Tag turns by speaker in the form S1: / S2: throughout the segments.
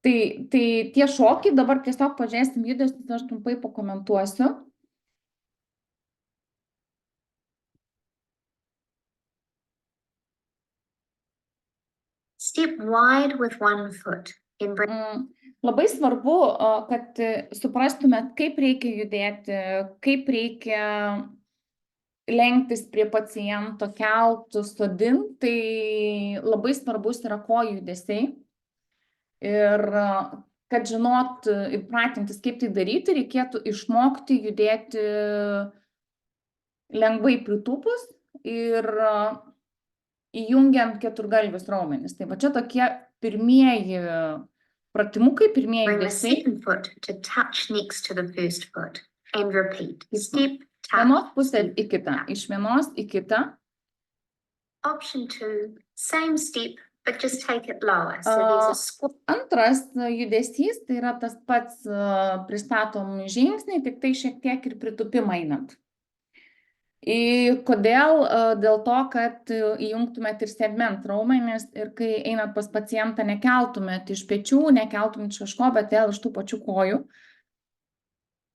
S1: Tai tie šokiai, dabar tiesiog pažiūrėsim judesius, aš trumpai pakomentuosiu.
S2: Step wide with one foot.
S1: Labai svarbu, kad suprastumėt, kaip reikia judėti, kaip reikia lenktis prie paciento, keltų, sodint, tai labai svarbus yra kojų judesiai. Ir kad žinot ir pratintis, kaip tai daryti, reikėtų išmokti judėti lengvai pritūpus ir įjungiant keturgalvius raumenis. Tai va čia tokie pirmieji pratimukai, pirmieji judesiai. Vienos pusės į kitą, iš vienos į kitą.
S2: Option 2, same step, but just take it lower. So there's a squat.
S1: Antras judesys, tai yra tas pats pristatom žingsnį, tik tai šiek tiek ir pritūpimą einant. Kodėl? Dėl to, kad įjungtumėt ir segment raumenis ir kai einat pas pacientą nekeltumėt iš pečių, nekeltumėt iš kažko, bet vėl iš tų pačių kojų.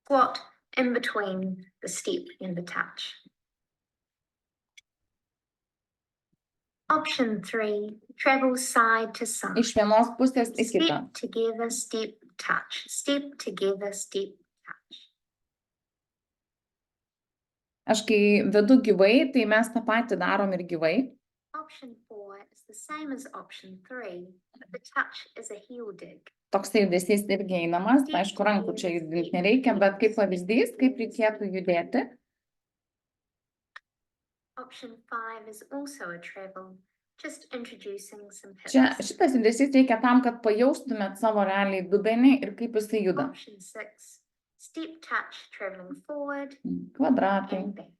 S2: Squat in between the step and the touch. Option 3, travel side to side.
S1: Iš vienos pusės į kitą.
S2: Step together, step, touch. Step together, step, touch.
S1: Aš kai vedu gyvai, tai mes tą patį darom ir gyvai.
S2: Option 4 is the same as option 3, but the touch is a heel dig.
S1: Toksai judesys irgi einamas, aišku, rankų čia judinti nereikia, bet kaip pavyzdys, kaip reikėtų judėti.
S2: Option 5 is also a travel, just introducing some hips.
S1: Čia šitas judesys reikia tam, kad pajaustumėt savo realiai dubenį ir kaip jisai juda.
S2: Option 6, step touch, traveling forward.
S1: Kvadratai.
S2: And back.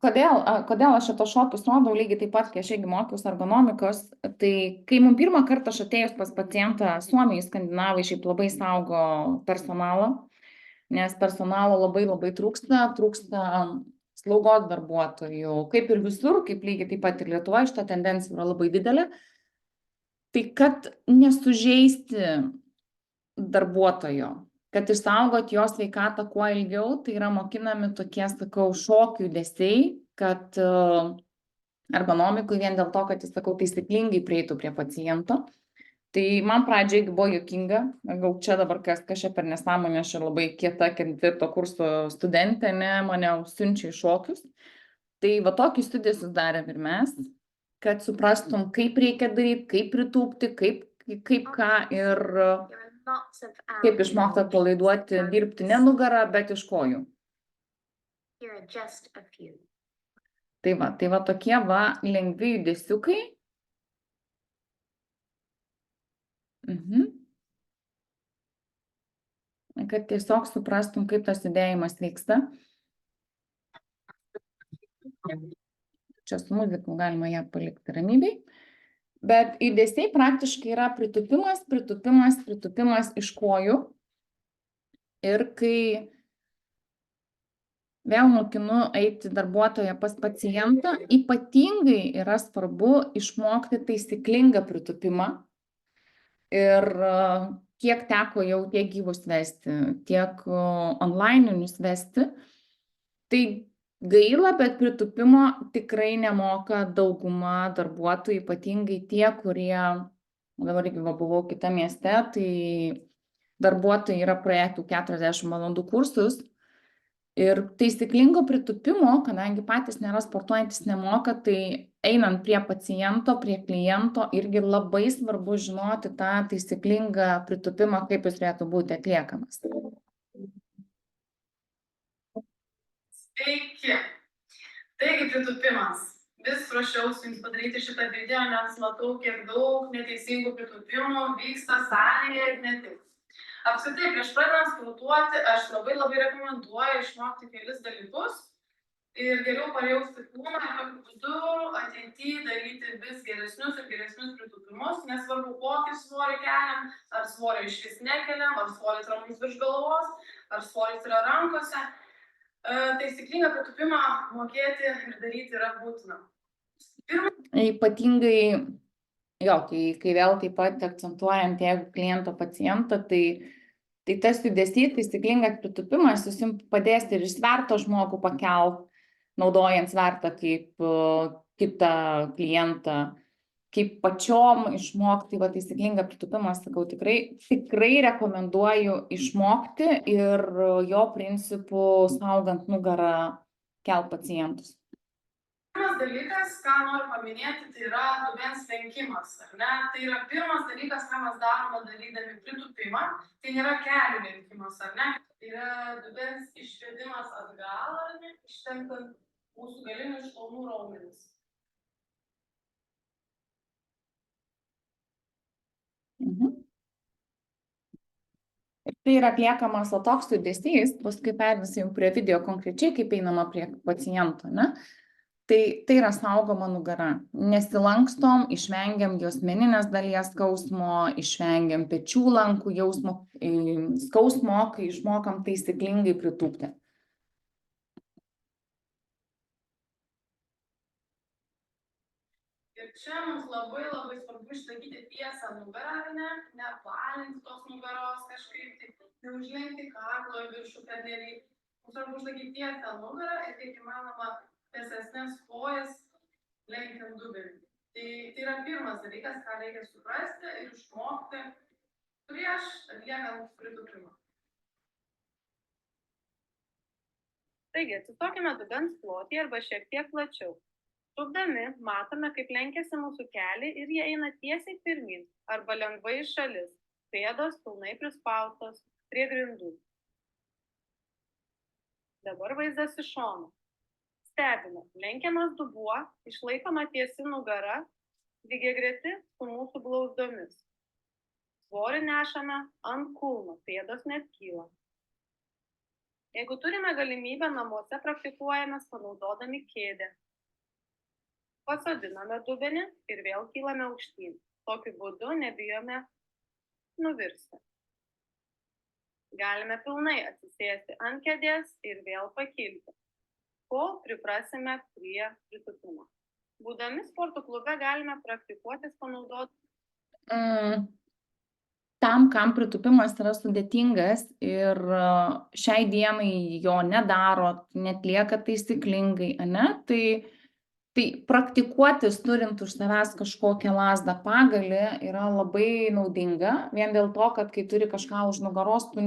S1: Kodėl aš šito šokius rodau, lygiai taip pat, kai aš irgi mokiausi ergonomikos, tai kai mums pirmą kartą aš atėjus pas pacientą, Suomijai, skandinavai šiaip labai saugo personalą, nes personalo labai trūksta slaugos darbuotojų, kaip ir visur, kaip lygiai taip pat ir Lietuvoje, šita tendencija yra labai didelė. Tai kad nesužeisti darbuotojo, kad išsaugot jo sveikatą kuo ilgiau, tai yra mokinami tokie, sakau, šokių judesiai, kad ergonomikui vien dėl to, kad jis, sakau, taisyklingai prieitų prie paciento. Tai man pradžiai buvo juokinga, gal čia dabar kas čia per nesąmonę, aš labai kieta ketvirto kurso studentė, mane siunčia į šokius. Tai va tokius judesius darėm ir mes, kad suprastum, kaip reikia daryti, kaip pritūpti, kaip ką ir kaip išmokti atpalaiduoti, dirbti ne nugarą, bet iš kojų. Tai va tokie lengvi judesiukai. Kad tiesiog suprastum, kaip tas judėjimas vyksta. Čia su muziku galima ją palikti ramybėj. Bet judesiai praktiškai yra pritūpimas iš kojų. Ir kai vėl mokinu eiti darbuotoją pas pacientą, ypatingai yra svarbu išmokti taisyklingą pritūpimą. Ir kiek teko jau tiek gyvus vesti, tiek online'inius vesti, tai gaila, bet pritūpimo tikrai nemoka dauguma darbuotojų, ypatingai tie, kurie, dabar irgi buvau kitame mieste, tai darbuotojai yra praėję 40 valandų kursus ir taisyklingo pritūpimo, kadangi patys nėra sportuojantis, nemoka, tai einant prie paciento, prie kliento, irgi labai svarbu žinoti tą taisyklingą pritūpimą, kaip jis turėtų būti atliekamas.
S3: Sveiki. Taigi pritūpimas. Vis ruošiausi jums padaryti šitą video, nes matau, kiek daug neteisingų pritūpimų vyksta salėje ir ne tik. Apskritai, prieš pradedant sportuoti, aš labai rekomenduoju išmokti kelis dalykus ir geriau pajausti kūną ir tokiu būdu ateityje daryti vis geresnius ir geresnius pritūpimus, nesvarbu kokį svorį keliam, ar svorį išvis nekeliam, ar svoris yra mums virš galvos, ar svoris yra rankose. Taisyklingą pritūpimą mokėti ir daryti yra būtina.
S1: Ypatingai Jo, kai vėl taip pat akcentuojant, jeigu kliento pacientą, tai tas judesys, taisyklingas pritūpimas, jūs jums padės ir iš sverto žmogų pakelt, naudojant svertą kaip kitą klientą, kaip pačiom išmokti, va taisyklingą pritūpimą, sakau, tikrai rekomenduoju išmokti ir jo principų saugant nugarą kelt pacientus.
S3: Pirmas dalykas, ką noriu paminėti, tai yra dubens lenkimas, ar ne? Tai yra pirmas dalykas, ką mes darome darydami pritūpimą, tai nėra kelių lenkimas, ar ne? Tai yra dubens išvedimas atgal, ar ne? Ištempiant mūsų galinių šlaunų raumenis.
S1: Ir tai yra atliekamas toks judesys, paskui perėsim prie video konkrečiai, kaip einama prie paciento, ne? Tai yra saugoma nugara. Nesilankstom, išvengiam juosmeninės dalies skausmo, išvengiam pečių lankų jausmo, skausmo, kai išmokam taisyklingai pritūpti.
S3: Ir čia mums labai svarbu išlaikyti tiesą nugarą, ar ne? Neapvalinti tos nugaros kažkaip, tai neužlenkti kaklo į viršų pernelyg. Mums svarbu išlaikyti tiesą nugarą ir kiek įmanoma tiesesnės kojas lenkiant dubenį. Tai yra pirmas dalykas, ką reikia suprasti ir išmokti prieš atliekant pritūpimą.
S4: Taigi, atsistokime dubens plotį arba šiek tiek plačiau. Tūpdami matome, kaip lenkiasi mūsų keliai ir jie eina tiesiai pirmyn arba lengvai į šalis, pėdos pilnai prispaustos prie grindų. Dabar vaizdas iš šono. Stebime, lenkiamas dubuo, išlaikoma tiesi nugara, lygiagreti su mūsų blauzdomis. Svorį nešame ant kulno, pėdos net kyla. Jeigu turime galimybę, namuose praktikuojame panaudodami kėdę. Pasodiname dubenį ir vėl kylame aukštyn. Tokiu būdu nebijome nuvirsti. Galime pilnai atsisėsti ant kėdės ir vėl pakilti, kol priprasime prie pritūpimo. Būdami sporto klube galime praktikuotis panaudoti.
S1: Tam, kam pritūpimas yra sudėtingas ir šiai dienai jo nedarot, netlieka taisyklingai, ane? Tai praktikuotis turint už savęs kažkokią lazdą pagalį yra labai naudinga, vien dėl to, kad kai turi kažką už nugaros, tu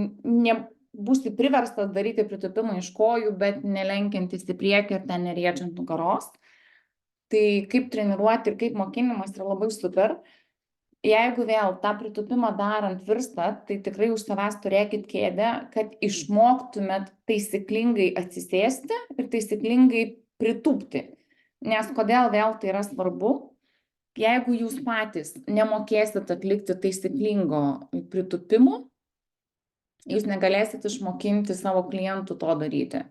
S1: būsi priverstas daryti pritūpimą iš kojų, bet nelenkiantis į priekį ir ten neriečiant nugaros. Tai kaip treniruoti ir kaip mokinimas yra labai super. Jeigu vėl tą pritūpimą darant virstat, tai tikrai už savęs turėkit kėdę, kad išmoktumėt taisyklingai atsisėsti ir taisyklingai pritūpti. Nes kodėl vėl tai yra svarbu? Jeigu jūs patys nemokėsit atlikti taisyklingo pritūpimo, jūs negalėsit išmokinti savo klientų to daryti.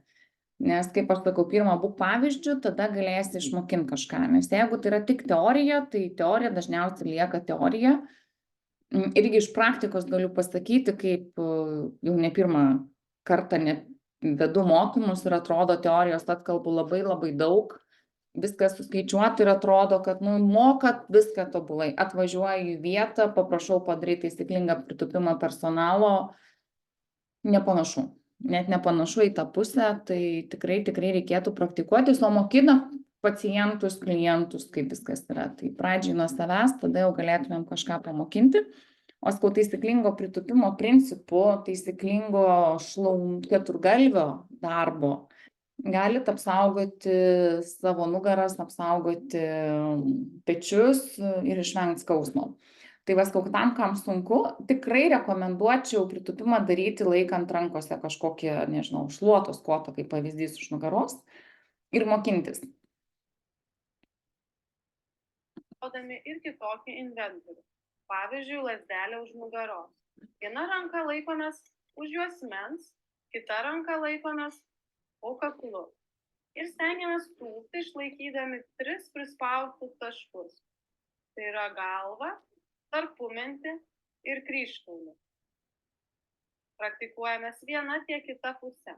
S1: Nes, kaip aš sakau, pirmą būk pavyzdžių, tada galėsi išmokinti kažką. Nes jeigu tai yra tik teorija, tai teorija dažniausiai lieka teorija. Irgi iš praktikos galiu pasakyti, kaip jau ne pirmą kartą net vedu mokymus ir atrodo teorijos atkalbų labai daug. Viskas suskaičiuoti ir atrodo, kad mokat viską tobulai. Atvažiuoju į vietą, paprašau padaryti taisyklingą pritūpimą personalo. Nepanašu. Net nepanašu į tą pusę, tai tikrai reikėtų praktikuotis, o mokina pacientus, klientus, kaip viskas yra. Tai pradžiai nuo savęs, tada jau galėtumėm kažką pamokinti. O sakau, taisyklingo pritūpimo principų, taisyklingo keturgalvio darbo galit apsaugoti savo nugaras, apsaugoti pečius ir išvengti skausmo. Tai sakau, tam, kam sunku, tikrai rekomenduočiau pritūpimą daryti laikant rankose kažkokį, nežinau, šluotos kotą, kaip pavyzdys už nugaros, ir mokintis.
S4: Naudodami ir kitokį inventorių. Pavyzdžiui, lazdelę už nugaros. Viena ranka laikomės už juosmens, kita ranka laikomės po kaklu. Ir stengiamės tūpti, išlaikydami 3 prispaustus taškus. Tai yra galva, tarpumentį ir kryžkaulį. Praktikuojamės viena tiek kita pusė.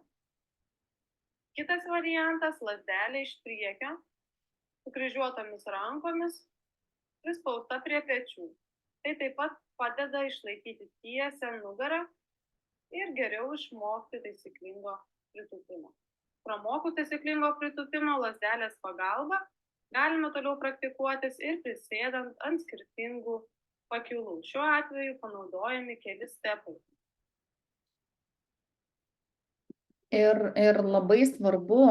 S4: Kitas variantas - lazdelė iš priekio, su kryžiuotomis rankomis prispausta prie pečių. Tai taip pat padeda išlaikyti tiesią nugarą ir geriau išmokti taisyklingo pritūpimo. Pramokus taisyklingo pritūpimo lazdelės pagalba galime toliau praktikuotis ir prisėdant ant skirtingų pakilų. Šiuo atveju panaudojami keli stepai.
S1: Ir labai svarbu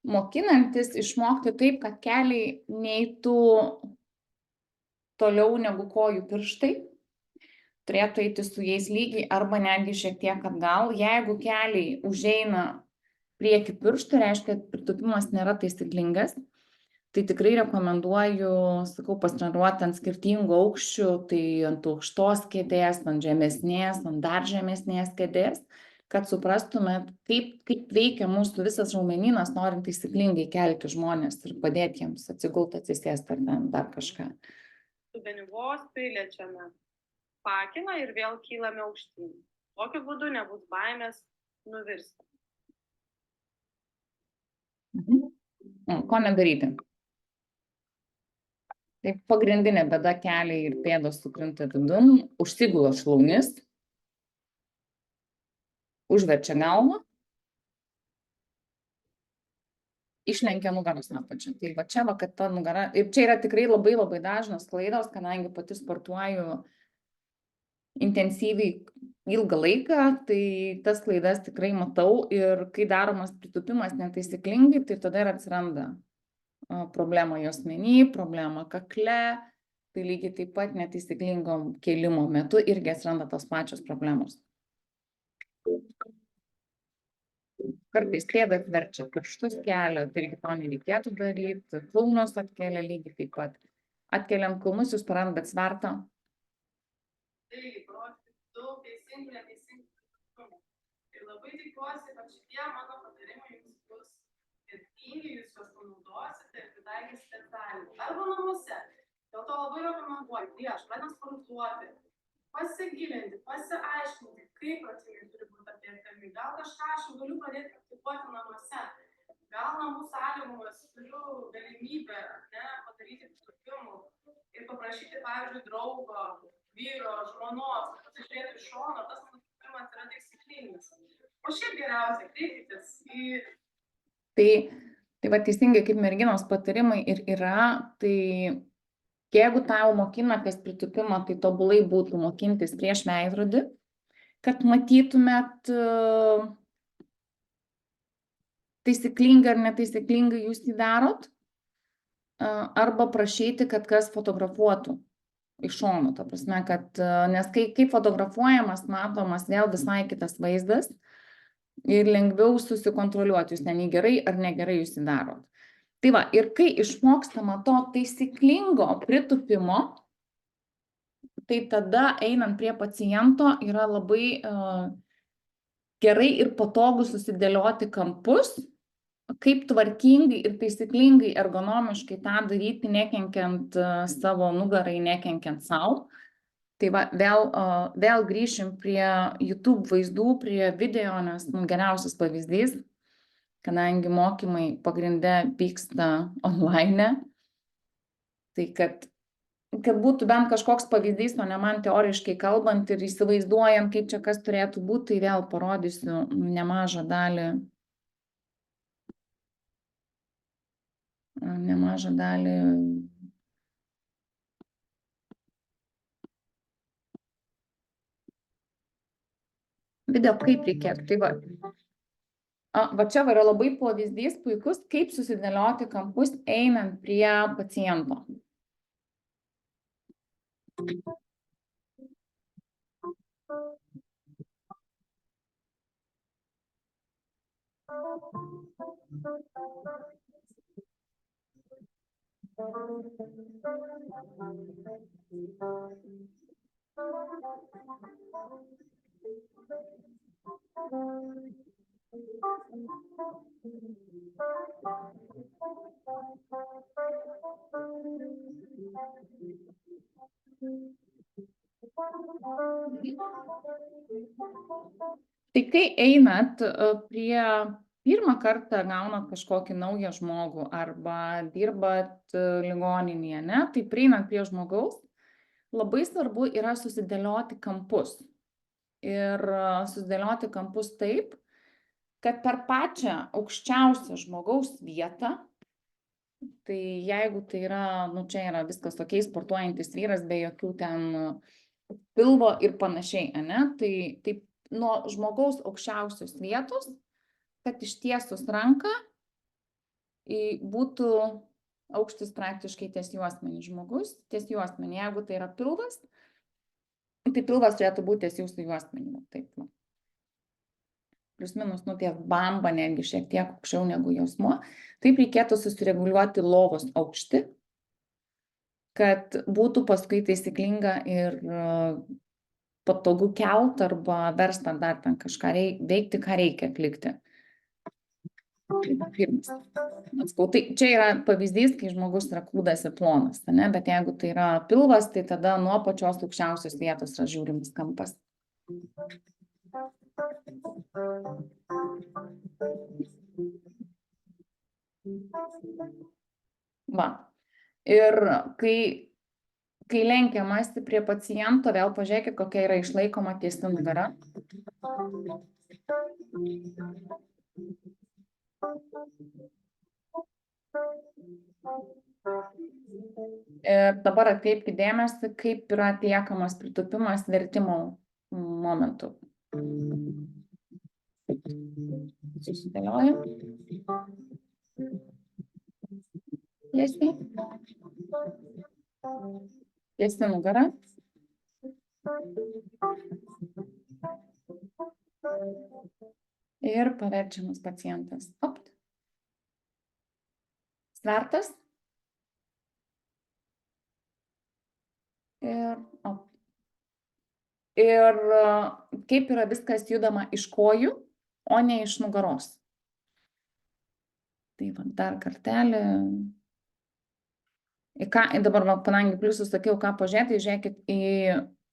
S1: mokinantis išmokti taip, kad keliai neitų toliau negu kojų pirštai, turėtų eiti su jais lygiai arba netgi šiek tiek atgal. Jeigu keliai užeina prieki pirštų, reiškia, kad pritūpimas nėra taisyklingas, tai tikrai rekomenduoju, sakau, pasitreniruoti ant skirtingų aukščių, tai ant aukštos kėdės, ant žemesnės, ant dar žemesnės kėdės, kad suprastumėt, kaip veikia mūsų visas raumenynas, norint taisyklingai kelti žmonės ir padėti jiems atsigulti, atsisėsti ar dar kažką.
S4: Subeniu vos priliečiame pakiną ir vėl kylame aukštyn. Tokiu būdu nebus baimės nuvirsti.
S1: Ko nedaryti? Tai pagrindinė bėda, keliai ir pėdos sukrinta vidun, užsigula šlaunis, užverčia galvą, išlenkia nugaros apačią. Tai va čia, kad ta nugara, ir čia yra tikrai labai labai dažnos klaidos, kadangi pati sportuoju intensyviai ilgą laiką, tai tas klaidas tikrai matau ir kai daromas pritūpimas netaisyklingai, tai tada ir atsiranda problema juosmeny, problema kakle, tai lygiai taip pat netaisyklingom kėlimo metu irgi atsiranda tos pačios problemos. Kartais pėdą verčia pirštus kelio, tai irgi to nereikėtų daryti, kulnus atkelia lygiai taip pat. Atkeliant kulnus, jūs prarandat svertą.
S3: Taigi, parodyti daug teisingų, neteisingų. Ir labai tikiuosi, kad šitie mano patarimai jums bus vertingi, jūs juos panaudosite ir pritaikysite dalį. Arba namuose. Dėl to labai rekomenduoju prieš pradedant sportuoti, pasigilinti, pasiaiškinti, kaip pratimai turi būti atliekami. Gal kažką aš jau galiu pradėti praktikuoti namuose. Gal namų sąlygomis turiu galimybę padaryti pritūpimų ir paprašyti, pavyzdžiui, draugo, vyro, žmonos, pasižiūrėti iš šono, tas pritūpimas yra taisyklingas. O šiaip geriausiai kreipkitės į...
S1: Tai va teisingai kaip merginos patarimai ir yra, tai jeigu tau mokinatės pritūpimą, tai tobulai būtų mokintis prieš veidrodį, kad matytumėt taisyklingai ar netaisyklingai jūs jį darot, arba prašyti, kad kas fotografuotų iš šono, ta prasme, kad, nes kai fotografuojamas, matomas vėl visai kitas vaizdas ir lengviau susikontroliuoti, jūs ten gerai ar negerai jūs jį darot. Tai va, ir kai išmokstama to taisyklingo pritūpimo, tai tada einant prie paciento yra labai gerai ir patogu susidėlioti kampus, kaip tvarkingai ir taisyklingai ergonomiškai tą daryti, nekenkiant savo nugarai, nekenkiant savo. Tai va, vėl grįšim prie YouTube vaizdų, prie video, nes geriausias pavyzdys, kadangi mokymai pagrinde vyksta online, tai kad būtų bent kažkoks pavyzdys, o ne man teoriškai kalbant ir įsivaizduojant, kaip čia kas turėtų būti, tai vėl parodysiu nemažą dalį video, kaip reikėtų. Tai va čia yra labai pavyzdys puikus, kaip susidėlioti kampus einant prie paciento. Tai kai einat prie pirmą kartą gaunat kažkokį naują žmogų arba dirbat ligoninėje, ne, tai prieinant prie žmogaus, labai svarbu yra susidėlioti kampus. Ir susidėlioti kampus taip, kad per pačią aukščiausią žmogaus vietą, tai jeigu tai yra, nu čia yra viskas tokiai sportuojantis vyras, be jokių ten pilvo ir panašiai, ane, tai nuo žmogaus aukščiausios vietos, kad ištiesus ranką būtų aukštis praktiškai ties juosmenį žmogus, ties juosmenį. Jeigu tai yra pilvas, tai pilvas turėtų būti ties jūsų juosmenį. Taip, va. Plius minus, nu ties bamba, netgi šiek tiek aukščiau negu jausmuo. Taip reikėtų susireguliuoti lovos aukštį, kad būtų paskui taisyklinga ir patogu kelt arba verst ar dar ten kažką veikti, ką reikia atlikti. Pirmas. Tai čia yra pavyzdys, kai žmogus yra kūdas ir plonas, ne? Bet jeigu tai yra pilvas, tai tada nuo pačios aukščiausios vietos yra žiūrimas kampas. Va. Ir kai lenkiamasi prie paciento, vėl pažiūrėkit, kokia yra išlaikoma tiesi nugara. Ir dabar atkreipkite dėmesį, kaip yra atliekamas pritūpimas vertimo momentu. Susidėlioja. Tiesiai. Tiesi nugara. Ir paverčiamas pacientas. Opt. Svertas. Ir opt. Ir kaip yra viskas judama iš kojų, o ne iš nugaros. Tai va, dar kartelį. Dabar, kadangi pliusus sakiau, ką pažiūrėti, žiūrėkit į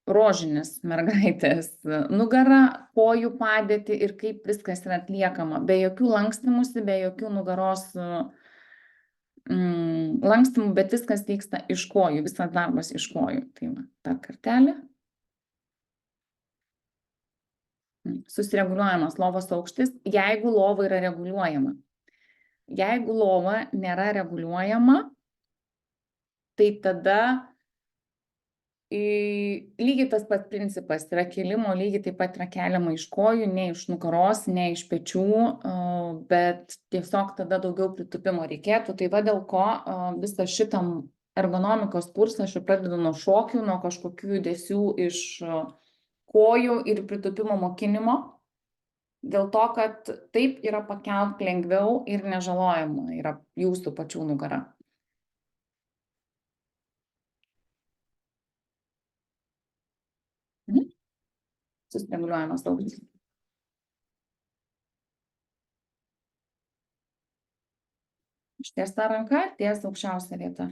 S1: rožinės mergaitės nugarą, kojų padėtį ir kaip viskas yra atliekama. Be jokių lankstymusi, be jokių nugaros lankstymų, bet viskas vyksta iš kojų, visas darbas iš kojų. Tai va, dar kartelį. Susireguliuojamas lovos aukštis, jeigu lova yra reguliuojama. Jeigu lova nėra reguliuojama, tai tada lygiai tas pats principas yra kėlimo, lygiai taip pat yra keliama iš kojų, ne iš nugaros, ne iš pečių, bet tiesiog tada daugiau pritūpimo reikėtų. Tai va dėl ko visą šitam ergonomikos kursą aš pradedu nuo šokių, nuo kažkokių judesių iš kojų ir pritūpimo mokinimo. Dėl to, kad taip yra pakelt lengviau ir nežalojama yra jūsų pačių nugara. Susireguliuojamas aukštis. Ištiesta ranka ties aukščiausia vieta.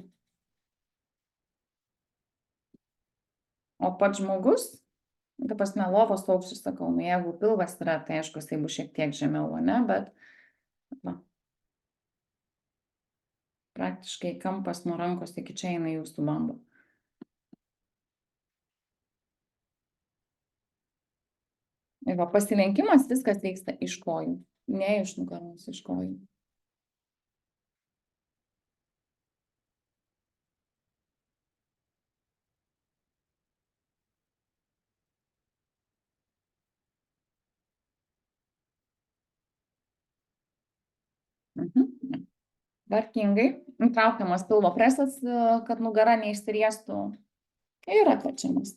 S1: O pats žmogus, ta prasme, lovos aukštis, sakau, jeigu pilvas yra, tai aišku, jisai bus šiek tiek žemiau, ne, bet va, praktiškai kampas nuo rankos iki čia eina jūsų bamba. Ir va, pasilenkimas viskas vyksta iš kojų, ne iš nugaros, iš kojų. Tvarkingai, traukiamas pilvo presas, kad nugara neišsiriestų ir atverčiamas.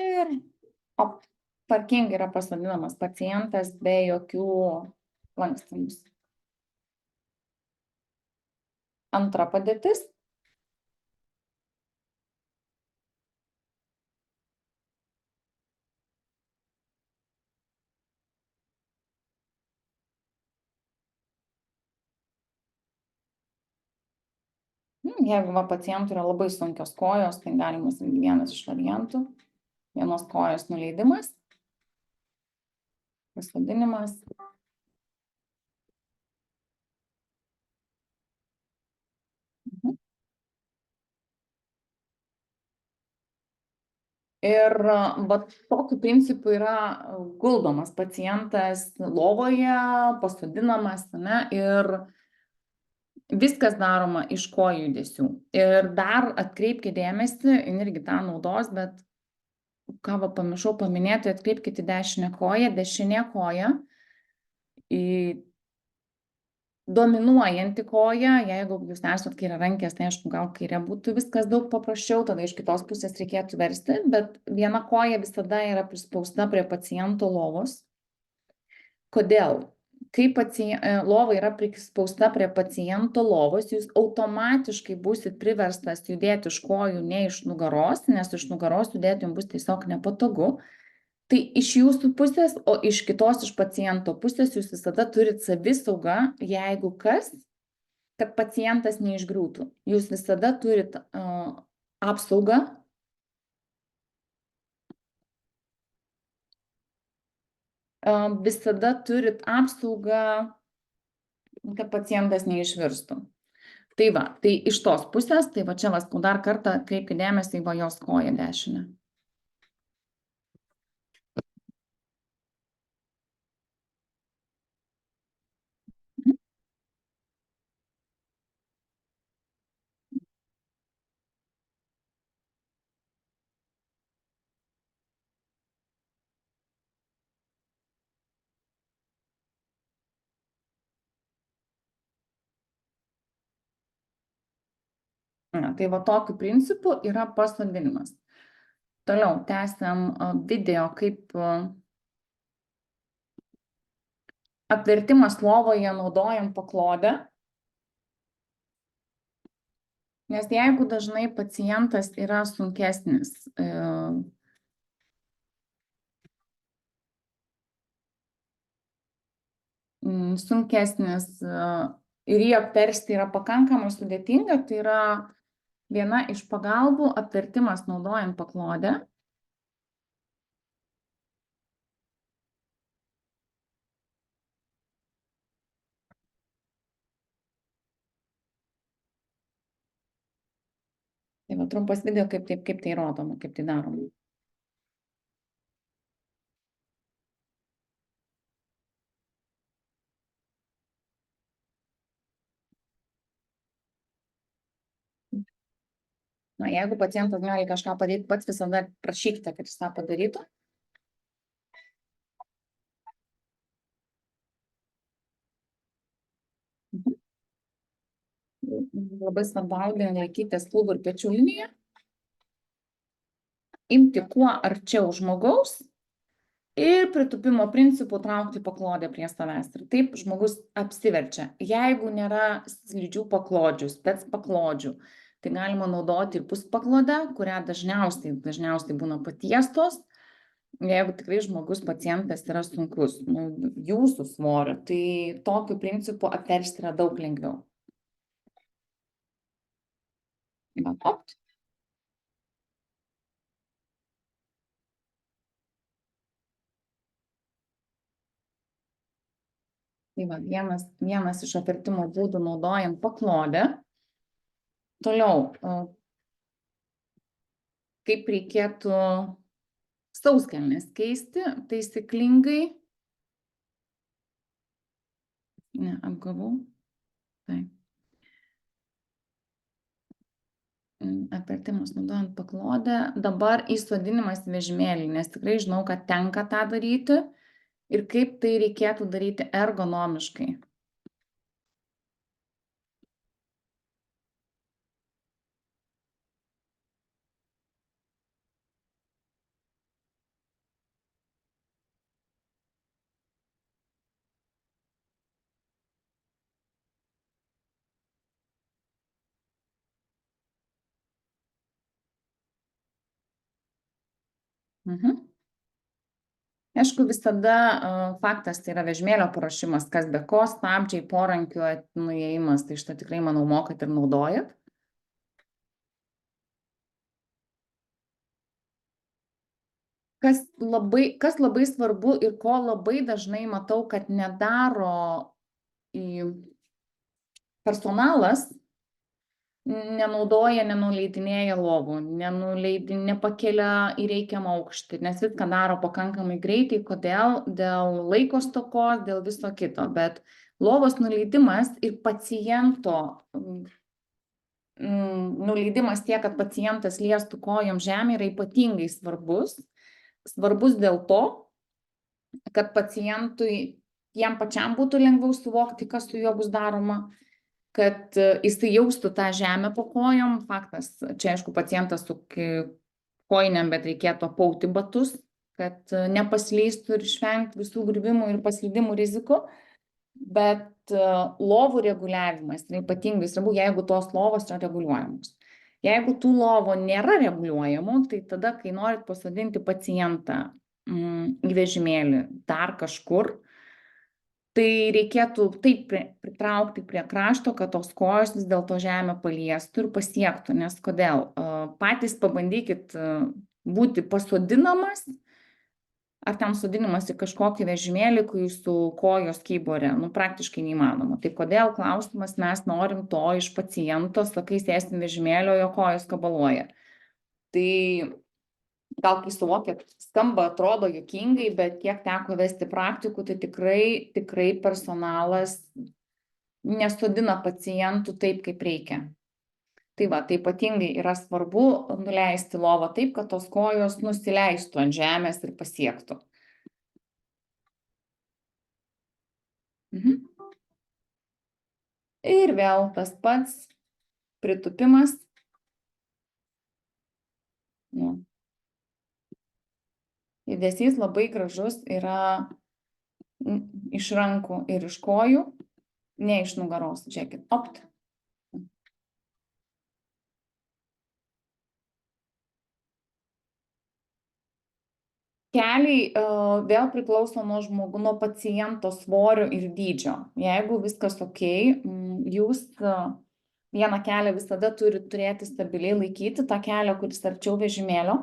S1: Ir tvarkingai yra pasodinamas pacientas be jokių lankstymus. Antra padėtis. Jeigu va, pacientų yra labai sunkios kojos, tai galimas vienas iš variantų. Vienos kojos nuleidimas, pasodinimas. Ir va, tokiu principu yra guldomas pacientas lovoje, pasodinamas, ne, ir viskas daroma iš kojų judesių. Ir dar atkreipkite dėmesį, irgi tą naudos, bet ką va, pamiršau paminėti, atkreipkite dešinę koją, dešinė koja į dominuojanti koja, jeigu jūs esat kairiarankės, tai aišku, gal kairė būtų viskas daug paprasčiau, tada iš kitos pusės reikėtų versti, bet viena koja visada yra prispausta prie paciento lovos. Kodėl? Kai lova yra prispausta prie paciento lovos, jūs automatiškai būsit priverstas judėti iš kojų, ne iš nugaros, nes iš nugaros judėti jums bus tiesiog nepatogu. Tai iš jūsų pusės, o iš kitos iš paciento pusės jūs visada turit savisaugą, jeigu kas, kad pacientas neišgriūtų. Jūs visada turit apsaugą. Visada turit apsaugą, kad pacientas neišvirstų. Tai va, tai iš tos pusės, tai va čia vas, dar kartą kreipkite dėmesį į va jos koją dešinę. Tai va tokiu principu yra pasodinimas. Toliau tęsiam video, kaip apvertimas lovoje naudojant paklodę. Nes jeigu dažnai pacientas yra sunkesnis, ir jį apversti yra pakankamai sudėtinga, tai yra viena iš pagalbų apvertimas naudojant paklodę. Tai va trumpas video, kaip tai rodoma, kaip tai daroma. Na, jeigu pacientas gali kažką padaryti pats, visada prašykite, kad jis tą padarytų. Labai svarbu audinį laikytis klubų ir pečių liniją. Imti kuo arčiau žmogaus ir pritūpimo principu traukti paklodę prie savęs. Ir taip žmogus apsiverčia. Jeigu nėra slidžių paklodžių, spec paklodžių, tai galima naudoti ir puspaklodę, kurią dažniausiai būna patiestos. Jeigu tikrai žmogus pacientas yra sunkus, jūsų svorio, tai tokiu principu apversti yra daug lengviau. Opt. Tai va, vienas iš apvertimo būdų naudojant paklodę. Toliau, kaip reikėtų sauskelnes keisti taisyklingai. Ne, apgavau. Taip. Apvertimas naudojant paklodę. Dabar įsodinimas vežimėlį, nes tikrai žinau, kad tenka tą daryti ir kaip tai reikėtų daryti ergonomiškai. Aišku, visada faktas tai yra vežimėlio paruošimas, kas be ko, stabdžiai, porankių nuėjimas, tai šitą tikrai, manau, mokat ir naudojat. kas labai svarbu ir ko labai dažnai matau, kad nedaro personalas, nenaudoja, nenuleidinėja lovų, nepakelia į reikiamą aukštį, nes viską daro pakankamai greitai. Kodėl? Dėl laiko stokos, dėl viso kito. Bet lovos nuleidimas ir paciento nuleidimas tiek, kad pacientas liestų kojom žemę, yra ypatingai svarbus. Svarbus dėl to, kad pacientui, jam pačiam būtų lengviau suvokti, kas su juo bus daroma, kad jisai jaustų tą žemę po kojom. Faktas, čia aišku pacientas su kojinėm, bet reikėtų apauti batus, kad nepaslystų ir išvengti visų griuvimų ir paslydimų rizikų. Bet lovų reguliavimas yra ypatingai svarbu, jeigu tos lovos yra reguliuojamos. Jeigu tų lovų nėra reguliuojamų, tai tada, kai norit pasodinti pacientą į vežimėlį dar kažkur, tai reikėtų taip pritraukti prie krašto, kad tos kojos vis dėlto žemę paliestų ir pasiektų. Nes kodėl? Patys pabandykit būti pasodinamas, ar ten sodinimas į kažkokį vežimėlį, kai jūsų kojos kybore, praktiškai neįmanoma. Tai kodėl, klausimas, mes norim to iš paciento, sakai, sėsim vežimėlio, jo kojos kabaluoja. Tai gal kai suvokėt, skamba, atrodo juokingai, bet kiek teko vesti praktikų, tai tikrai personalas nesodina pacientų taip, kaip reikia. Tai va, tai ypatingai yra svarbu nuleisti lovą taip, kad tos kojos nusileistų ant žemės ir pasiektų. Ir vėl tas pats pritupimas. Judesys labai gražus yra iš rankų ir iš kojų, ne iš nugaros. Žiūrėkit, opt. Keliai vėl priklauso nuo paciento svorio ir dydžio. Jeigu viskas ok, jūs vieną kelią visada turite turėti stabiliai laikyti, tą kelią, kuris arčiau vežimėlio.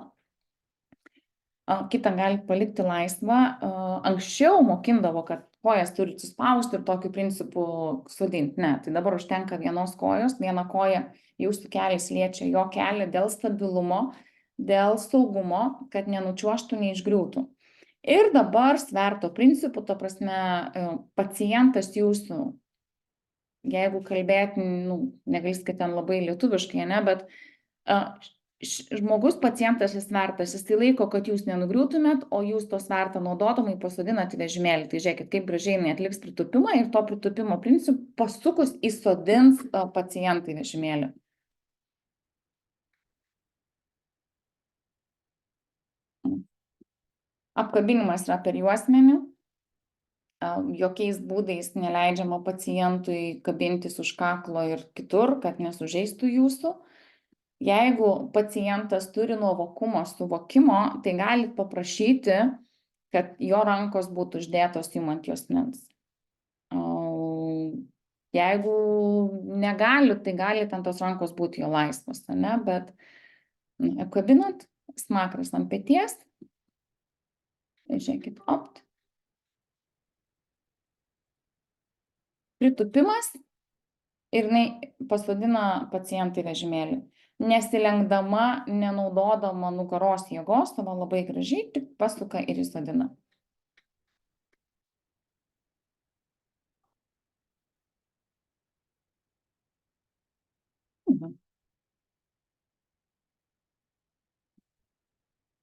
S1: Kitą galite palikti laisvą. Anksčiau mokindavo, kad kojas turite suspausti ir tokiu principu sodinti. Ne, tai dabar užtenka vienos kojos, vieną koją jūsų kelias liečia jo kelią dėl stabilumo, dėl saugumo, kad nenučiuoštų, neišgriūtų. Ir dabar sverto principu, ta prasme, pacientas jūsų, jeigu kalbėti, negalės, kad ten labai lietuviškai, ne, bet žmogus, pacientas ir svertas, jis tai laiko, kad jūs nenugriūtumėt, o jūs to svertą naudodamai pasodinat į vežimėlį. Tai žiūrėkit, kaip gražiai jinai atliks pritupimą ir to pritupimo principu pasukus įsodins pacientą į vežimėlį. Apkabinimas yra per juosmenį. Jokiais būdais neleidžiama pacientui kabintis už kaklo ir kitur, kad nesužeistų jūsų. Jeigu pacientas turi nuovokumo suvokimo, tai galit paprašyti, kad jo rankos būtų uždėtos jum ant juosmens. Jeigu negali, tai gali ant tos rankos būti jo laisvos, ne? Bet apkabinant, smakras ant peties. Žiūrėkit, opt. Pritupimas ir jinai pasodina pacientą į vežimėlį. Nesilenkdama, nenaudodama nugaros jėgos, savo labai gražiai tik pasuka ir įsodina.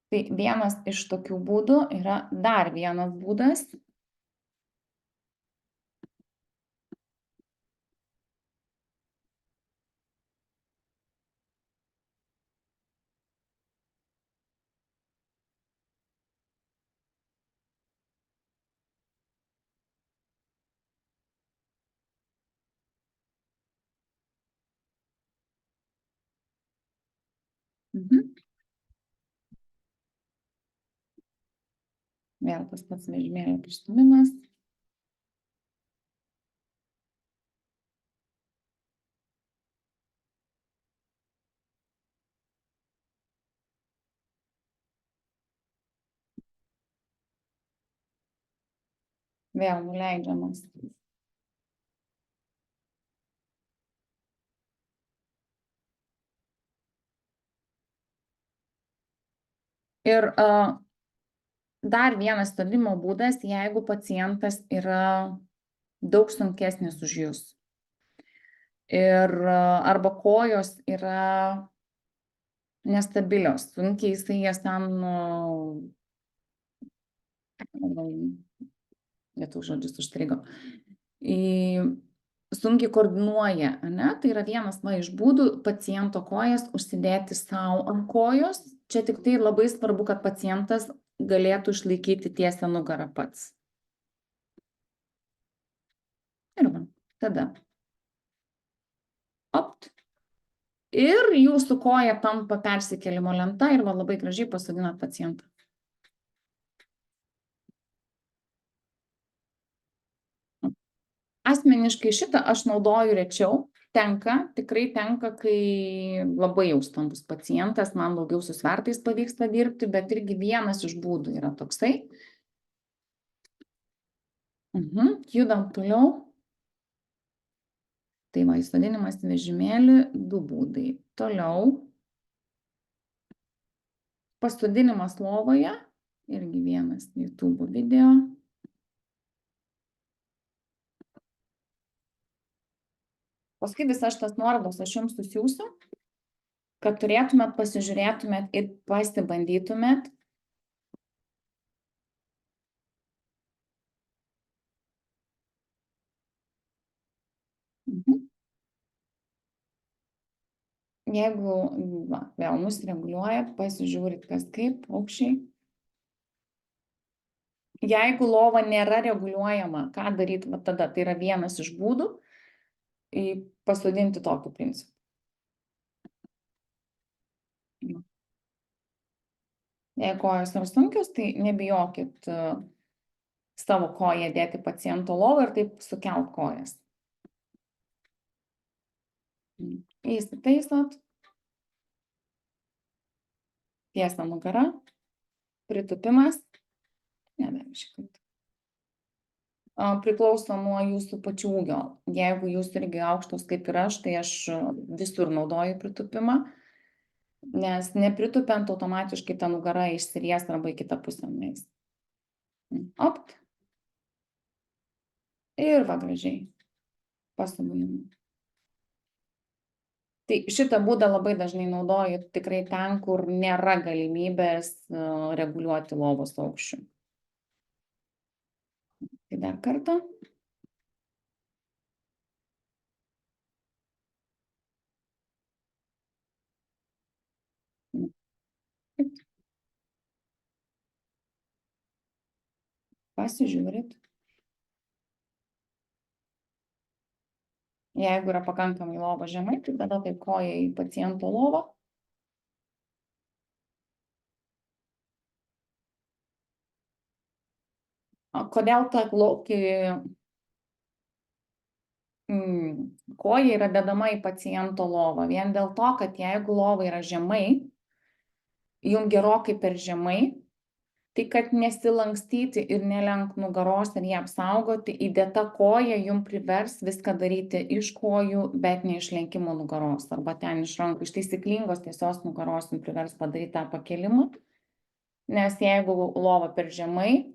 S1: Tai vienas iš tokių būdų yra dar vienas būdas. Vėl tas pats vežimėlio pristūmimas. Vėl nuleidžiamas. Ir dar vienas stabdymo būdas, jeigu pacientas yra daug sunkesnis už jūs. Ir arba kojos yra nestabilios, sunkiai jisai jas ten, lietuvių žodžius užstrigo, sunkiai koordinuoja, ane? Tai yra vienas iš būdų paciento kojas užsidėti sau ant kojos. Čia tik tai labai svarbu, kad pacientas galėtų išlaikyti tiesią nugarą pats. Ir va, tada. Opt. Ir jūsų koja tampa persikėlimo lenta ir va labai gražiai pasodinat pacientą. Asmeniškai šitą aš naudoju rečiau, tikrai tenka, kai labai jau stambus pacientas, man daugiau su svertais pavyksta dirbti, bet irgi vienas iš būdų yra toksai. Judam toliau. Tai va, įsodinimas į vežimėlį, 2 būdai. Toliau. Pasodinimas lovoje, irgi vienas YouTube video. Paskui visas šitas nuorodas aš jums susiųsiu, kad turėtumėt, pasižiūrėtumėt ir pasibandytumėt. Jeigu va, vėl nusireguliuojat, pasižiūrit, kas kaip, aukščiai. Jeigu lova nėra reguliuojama, ką daryti va tada? Tai yra vienas iš būdų pasodinti tokiu principu. Jei kojos yra sunkios, tai nebijokit savo koją dėti paciento lovą ir taip sukelt kojas. Įsitaisot. Tiesa nugara. Pritupimas. Priklauso nuo jūsų pačių ūgio. Jeigu jūs irgi aukštos kaip ir aš, tai aš visur naudoju pritupimą, nes nepritupiant automatiškai ta nugara išsiries arba į kitą pusę nueis. Opt. Ir va gražiai. Pasodinimą. Tai šitą būdą labai dažnai naudoju tikrai ten, kur nėra galimybės reguliuoti lovos aukščių. Tai dar kartą. Pasižiūrit. Jeigu yra pakankamai lova žemai, tai tada taip koja į paciento lovą. Kodėl ta koja yra dedama į paciento lovą? Vien dėl to, kad jeigu lova yra žemai, jum gerokai per žemai, tai kad nesilankstyti ir nelenkt nugaros ir ją apsaugoti, įdėta koja jum privers viską daryti iš kojų, bet ne iš lenkimo nugaros, arba ten iš rankų, iš taisyklingos tiesios nugaros jum privers padaryti tą pakelimą, nes jeigu lova per žemai,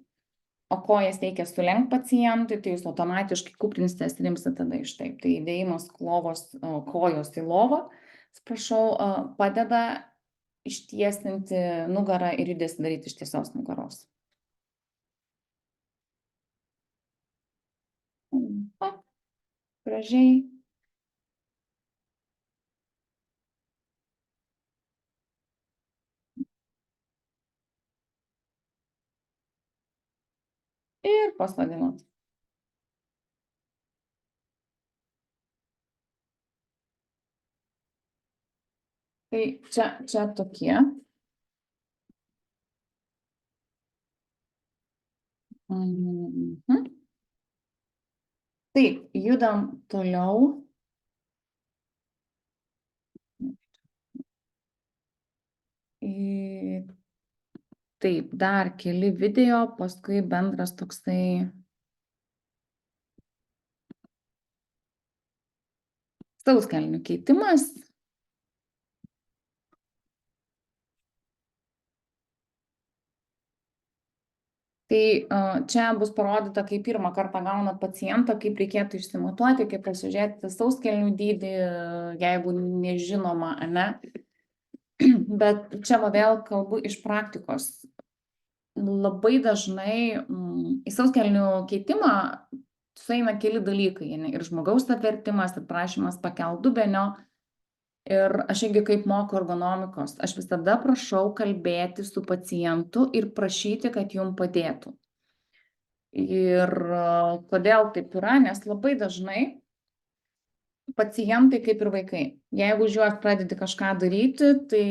S1: o kojas reikia sulenkt pacientui, tai jūs automatiškai kuprinsitės ir imsite tada iš taip. Tai įdėjimas kojos į lovą, prašau, padeda ištiesinti nugarą ir judesį daryti iš tiesios nugaros. Gražiai. Ir pasodinot. Tai čia tokie. Taip, judam toliau. Taip, dar keli video, paskui bendras toksai Sauskelnių keitimas. Tai čia bus parodyta, kai pirmą kartą gaunat pacientą, kaip reikėtų išsimatuoti, kaip pasižiūrėti sauskelnių dydį, jeigu nežinoma, ane. Bet čia va vėl kalbu iš praktikos. Labai dažnai į sauskelnių keitimą sueina keli dalykai, ane, ir žmogaus atvertimas, ir prašymas pakelt dubenio. Ir aš irgi kaip moku ergonomikos, aš visada prašau kalbėti su pacientu ir prašyti, kad jum padėtų. Ir kodėl taip yra, nes labai dažnai pacientai kaip ir vaikai. Jeigu už juos pradedi kažką daryti, tai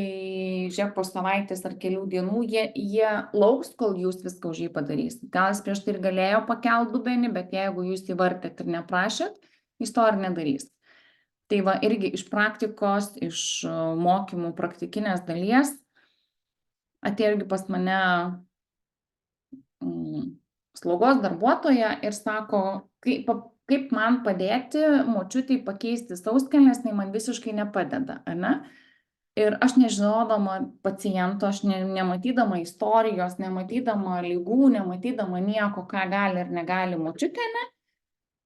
S1: žiūrėk po savaitės ar kelių dienų, jie lauks, kol jūs viską už jį padarysit. Gal jis prieš tai ir galėjo pakelt dubenį, bet jeigu jūs įvartėt ir neprašėt, jis to ir nedarys. Tai va irgi iš praktikos, iš mokymų praktikinės dalies atėjo irgi pas mane slaugos darbuotoja ir sako, kaip man padėti močiutei pakeisti sauskelnes, tai man visiškai nepadeda, ane? Ir aš nežinodama paciento, aš nematydama istorijos, nematydama lygų, nematydama nieko, ką gali ir negali močiutė, ne?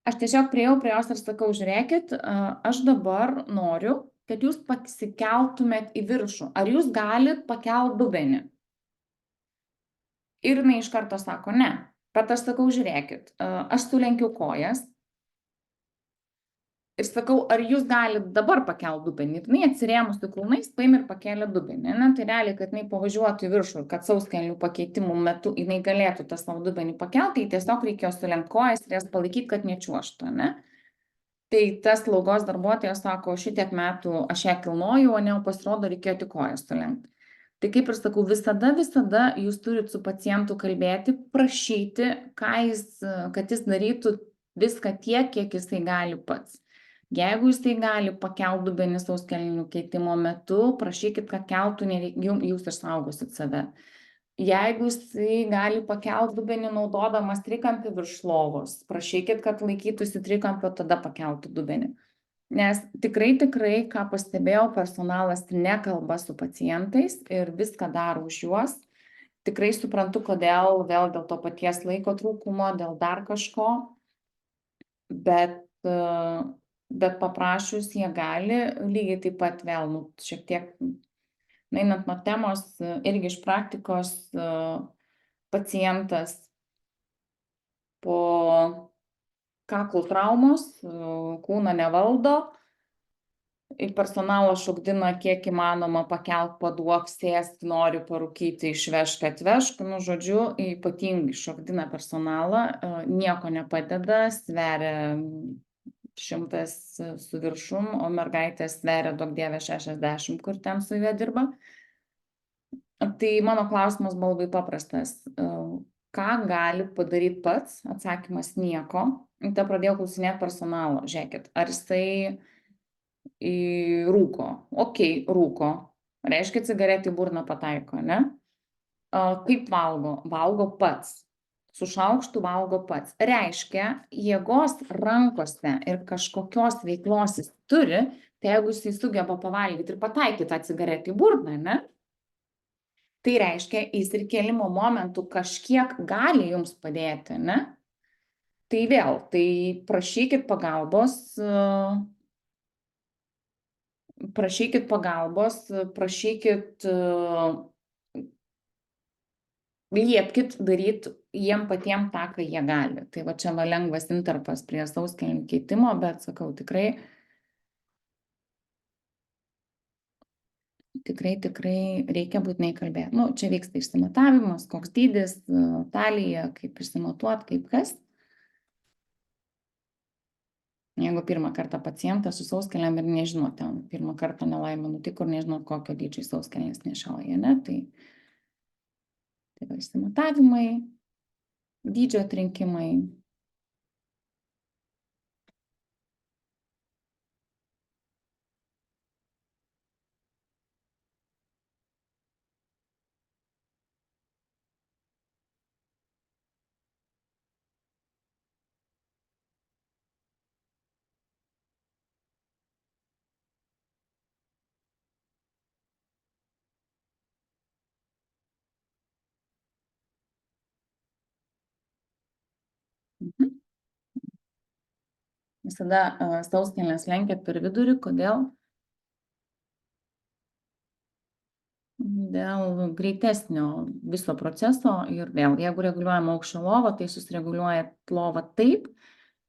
S1: Aš tiesiog priėjau prie jos ir sakau, žiūrėkit, aš dabar noriu, kad jūs pasikeltumėt į viršų. Ar jūs galit pakelt dubenį? Ir jinai iš karto sako, ne. Bet aš sakau, žiūrėkit, aš sulenkiu kojas. Ir sakau, ar jūs galit dabar pakelt dubenį? Ir jinai atsirėmusi kulnais, paėmė ir pakėlė dubenį. Ne? Tai realiai, kad jinai pavažiuotų į viršų ir kad sauskelnių pakeitimų metu jinai galėtų tą savo dubenį pakelti, tai tiesiog reikėjo sulenkti kojas ir jas palaikyti, kad nečiuoštų. Ne? Tai tas slaugos darbuotojas sako, šitiek metų aš ją kilnoju, o ne pasirodo reikėjo tik kojas sulenkti. Tai kaip ir sakau, visada jūs turit su pacientu kalbėti, prašyti, kad jis darytų viską tiek, kiek jisai gali pats. Jeigu jisai gali pakelt dubenį sauskelnių keitimo metu, prašykit, kad keltų, jūs išsaugosit save. Jeigu jisai gali pakelt dubenį naudodamas trikampį virš lovos, prašykit, kad laikytųsi trikampio, tada pakeltų dubenį. Nes tikrai, ką pastebėjau, personalas nekalba su pacientais ir viską daro už juos. Tikrai suprantu, kodėl, vėl dėl to paties laiko trūkumo, dėl dar kažko, bet paprašius jie gali, lygiai taip pat vėl, šiek tiek, einant nuo temos, irgi iš praktikos pacientas po kaklų traumos, kūno nevaldo, personalas šokdina kiek įmanoma pakelt, paduok, sėsk, nori parūkyti, išvežk, atvežk, žodžiu, ypatingai šokdina personalą, nieko nepadeda, sveria 100 su viršum, o mergaitės sveria daug dievė 60, kur ten su juo dirba. Tai mano klausimas buvo labai paprastas. Ką gali padaryti pats? Atsakymas nieko. Tai pradėjau klausinėti personalo. Žiūrėkit, ar jisai rūko? Okei, rūko. Reiškia, cigaretį į burną pataiko, ne? Kaip valgo? Valgo pats. Su šaukštu valgo pats. Reiškia, jėgos rankose ir kažkokios veiklos jis turi, tai jeigu jisai sugeba pavalgyti ir pataikyti tą cigaretį į burną, ne? Tai reiškia, jis ir kėlimo momentų kažkiek gali jums padėti, ne? Tai vėl, tai prašykit pagalbos, liepkit daryti jiem patiem tą, ką jie gali. Tai va čia va lengvas intarpas prie sauskelnių keitimo, bet sakau, tikrai reikia būtinai kalbėti. Čia vyksta išsimatavimas, koks dydis, talija, kaip išsimatuot, kaip kas. Jeigu pirmą kartą pacientas su sauskelnėm ir nežino, ten pirmą kartą nelaimė nutiko ir nežino, kokio dydžio sauskelnės nešioja, ne? Tai išsimatavimai, dydžio atrinkimai. Visada sauskelnes lenkiat per vidurį. Kodėl? Dėl greitesnio viso proceso ir vėl, jeigu reguliuojama aukščio lova, tai susireguliuoja lovą taip,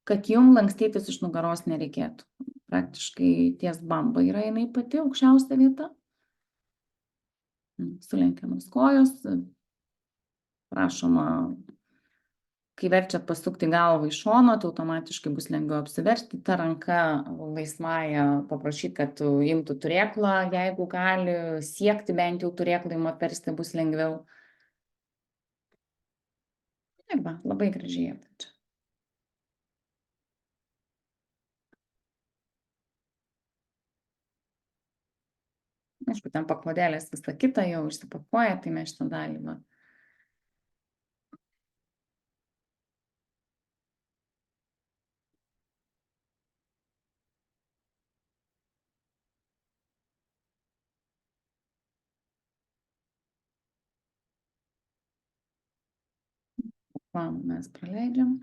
S1: kad jum lankstytis iš nugaros nereikėtų. Praktiškai ties bamba yra jinai pati aukščiausia vieta. Sulenkiamos kojos. Prašoma, kai verčiat pasukti galvą į šoną, tai automatiškai bus lengviau apsiversti. Ta ranka laisvąja paprašyti, kad imtų turėklą, jeigu gali siekti bent jau turėklą im apversti, bus lengviau. Ir va, labai gražiai apverčia. Aišku, ten paklodėlės visą kitą jau išsipakuoja, tai mes šitą dalį va. Mes praleidžiam.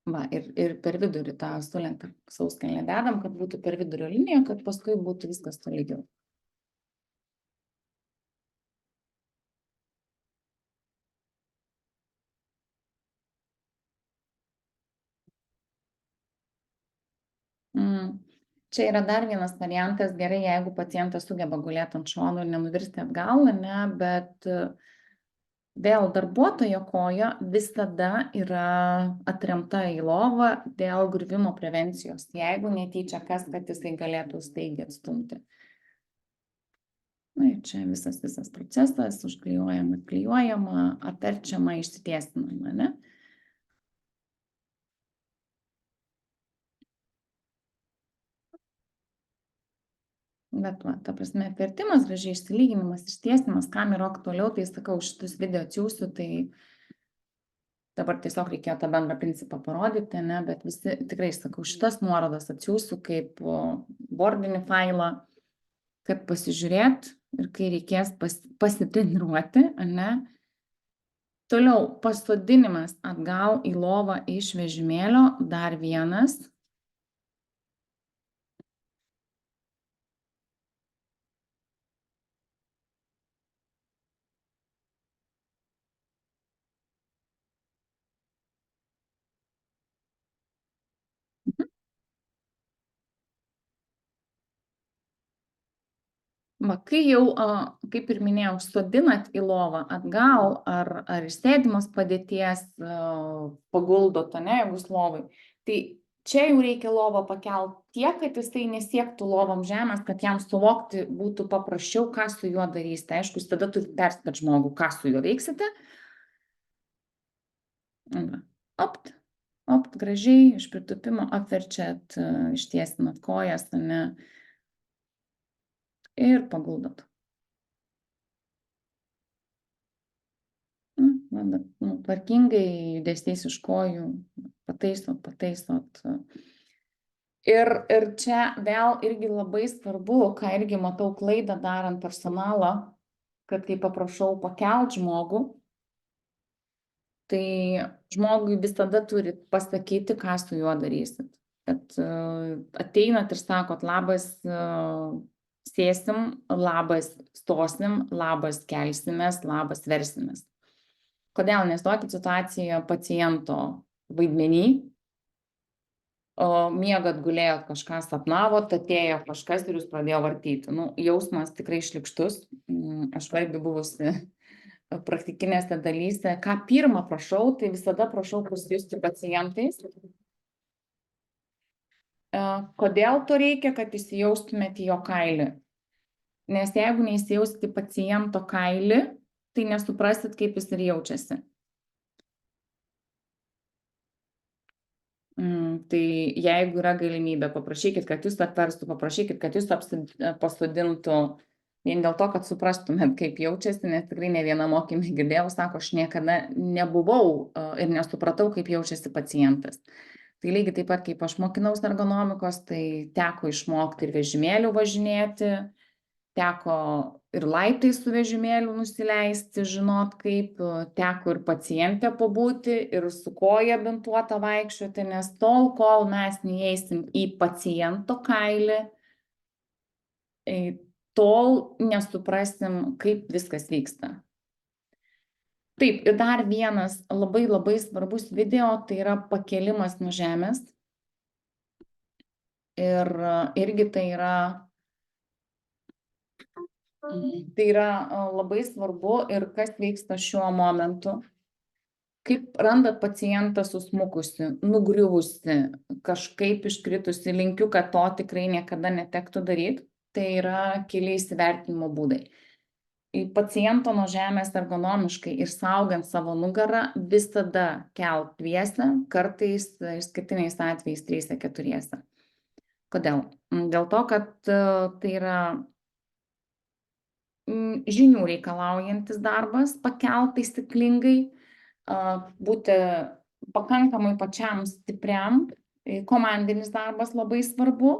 S1: Va, ir per vidurį tą sulenktą sauskelnę dedam, kad būtų per vidurio liniją, kad paskui būtų viskas tolygiau. Čia yra dar vienas variantas, gerai, jeigu pacientas sugeba gulėti ant šono ir nenuvirsti atgal, ne, bet vėl darbuotojo koja visada yra atremta į lovą dėl griuvimo prevencijos, jeigu netyčia kas, kad jisai galėtų staigiai atstumti. Na ir čia visas procesas, užklijuojama, klijuojama, apverčiama, išsitiesinama, ne? Bet, va, ta prasme, apvertimas, gražiai išsilyginimas, ištiesinimas, kam yra aktualiau, tai sakau, šitus video atsiųsiu, tai dabar tiesiog reikėjo tą bendrą principą parodyti, ne, bet visi, tikrai sakau, šitas nuorodas atsiųsiu kaip Wordinį failą, kad pasižiūrėt ir kai reikės pasitreniruoti, ne. Toliau, pasodinimas atgal į lovą iš vežimėlio, dar vienas. Va, kai jau, kaip ir minėjau, sodinat į lovą atgal ar iš sėdimos padėties paguldot, ne, jeigu jūs lovai, tai čia jau reikia lovą pakelt tiek, kad jisai nesiektų lovom žemės, kad jam suvokti būtų paprasčiau, ką su juo darysite. Aišku, jūs tada turite perspėti žmogų, ką su juo veiksite. Opt, gražiai, iš pritūpimo apverčiat, ištiesinat kojas, ne, ir paguldot. Tvarkingai judesiais iš kojų, pataisot. Ir čia vėl irgi labai svarbu, ką irgi matau klaidą darant personalą, kad kai paprašau pakelt žmogų, tai žmogui visada turit pasakyti, ką su juo darysit. Kad ateinat ir sakot, labas, sėsim, labas, stosim, labas, kelsimės, labas, versimės. Kodėl? Nes duokit situaciją paciento vaidmenį, miegat, gulėjot, kažką sapnavot, atėjo kažkas ir jūs pradėjo vartyti. Jausmas tikrai šlykštus. Aš irgi buvusi praktikinėse dalyse. Ką pirmą prašau, tai visada prašau pasijusti pacientais. Kodėl to reikia, kad įsijaustumėte į jo kailį? Nes jeigu neįsijausite į paciento kailį, tai nesuprasit, kaip jis ir jaučiasi. Tai jeigu yra galimybė, paprašykit, kad jūs atverstų, paprašykit, kad jūs pasodintų, vien dėl to, kad suprastumėt, kaip jaučiasi, nes tikrai ne vieną mokymą girdėjau, sako, aš niekada nebuvau ir nesupratau, kaip jaučiasi pacientas. Tai lygiai taip pat, kaip aš mokinaus ergonomikos, tai teko išmokti ir vežimėlių važinėti, teko ir laiptais su vežimėliu nusileisti, žinot kaip, teko ir pacientė pabūti, ir su koja bintuota vaikščioti, nes tol, kol mes neįeisim į paciento kailį, tol nesuprasim, kaip viskas vyksta. Taip, ir dar vienas labai labai svarbus video, tai yra pakėlimas nuo žemės. Ir irgi tai yra labai svarbu ir kas vyksta šiuo momentu. Kaip randat pacientą susmukusi, nugriuvusi, kažkaip iškritusi, linkiu, kad to tikrai niekada netektų daryti. Tai yra keli įsivertinimo būdai. Į paciento nuo žemės ergonomiškai ir saugant savo nugarą visada kelt dviese, kartais išskirtiniais atvejais 3-4. Kodėl? Dėl to, kad tai yra žinių reikalaujantis darbas, pakelt taisyklingai, būti pakankamai pačiam stipriam, komandinis darbas labai svarbu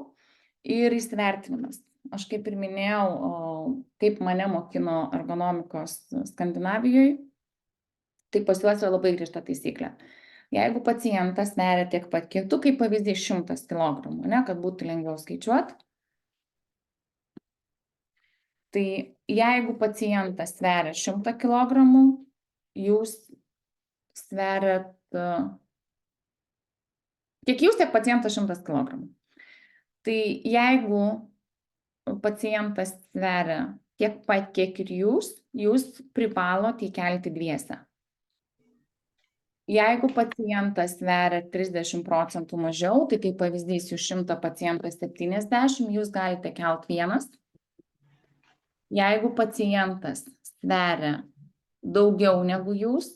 S1: ir įsivertinimas. Aš kaip ir minėjau, kaip mane mokino ergonomikos Skandinavijoje, tai pas juos yra labai griežta taisyklė. Jeigu pacientas sveria tiek pat, kiek tu, kaip pavyzdys 100 kg, ne, kad būtų lengviau skaičiuoti, tai jeigu pacientas sveria 100 kg, jūs sveriat, kiek jūs, tiek pacientas 100 kg. Tai jeigu pacientas sveria tiek pat, kiek ir jūs privalote įkelti dviese. Jeigu pacientas sveria 30% mažiau, tai kaip pavyzdys jūs 100, pacientas 70, jūs galite kelt vienas. Jeigu pacientas sveria daugiau negu jūs.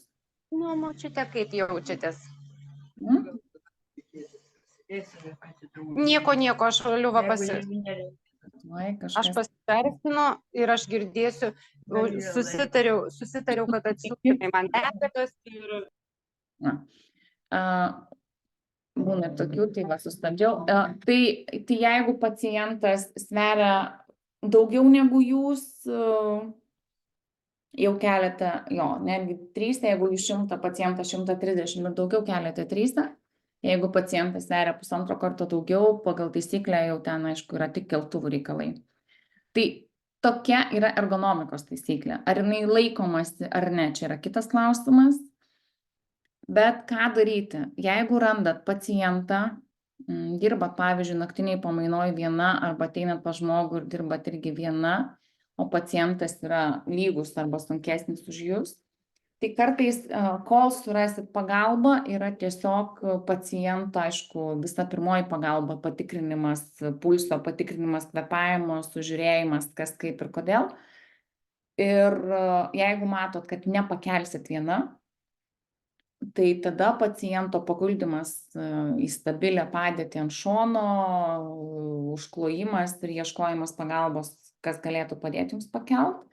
S5: Nu, močiute, kaip jaučiatės? Nieko, aš galiu aš pasitersinu ir aš girdėsiu, susitariau, kad atsiųsime man medžiagas ir...
S1: Būna tokių, tai va, sustabdžiau. Tai jeigu pacientas sveria daugiau negu jūs, jau keliate, netgi 3, jeigu jūs 100, pacientas 130 ir daugiau keliate 3, jeigu pacientas sveria 1,5 karto daugiau, pagal taisyklę jau ten, aišku, yra tik keltuvų reikalai. Tai tokia yra ergonomikos taisyklė. Ar jinai laikomasi ar ne, čia yra kitas klausimas. Bet ką daryti? Jeigu randat pacientą, dirbat, pavyzdžiui, naktiniai pamainoj viena, arba ateinat pas žmogų ir dirbat irgi viena, o pacientas yra lygus arba sunkesnis už jūs, tai kartais, kol surasit pagalbą, yra tiesiog paciento, aišku, visa pirmoji pagalba, patikrinimas pulso, patikrinimas kvėpavimo, sužiūrėjimas, kas kaip ir kodėl. Ir jeigu matot, kad nepakelsit viena, tai tada paciento paguldymas į stabilią padėtį ant šono, užklojimas ir ieškojimas pagalbos, kas galėtų padėti jums pakelt.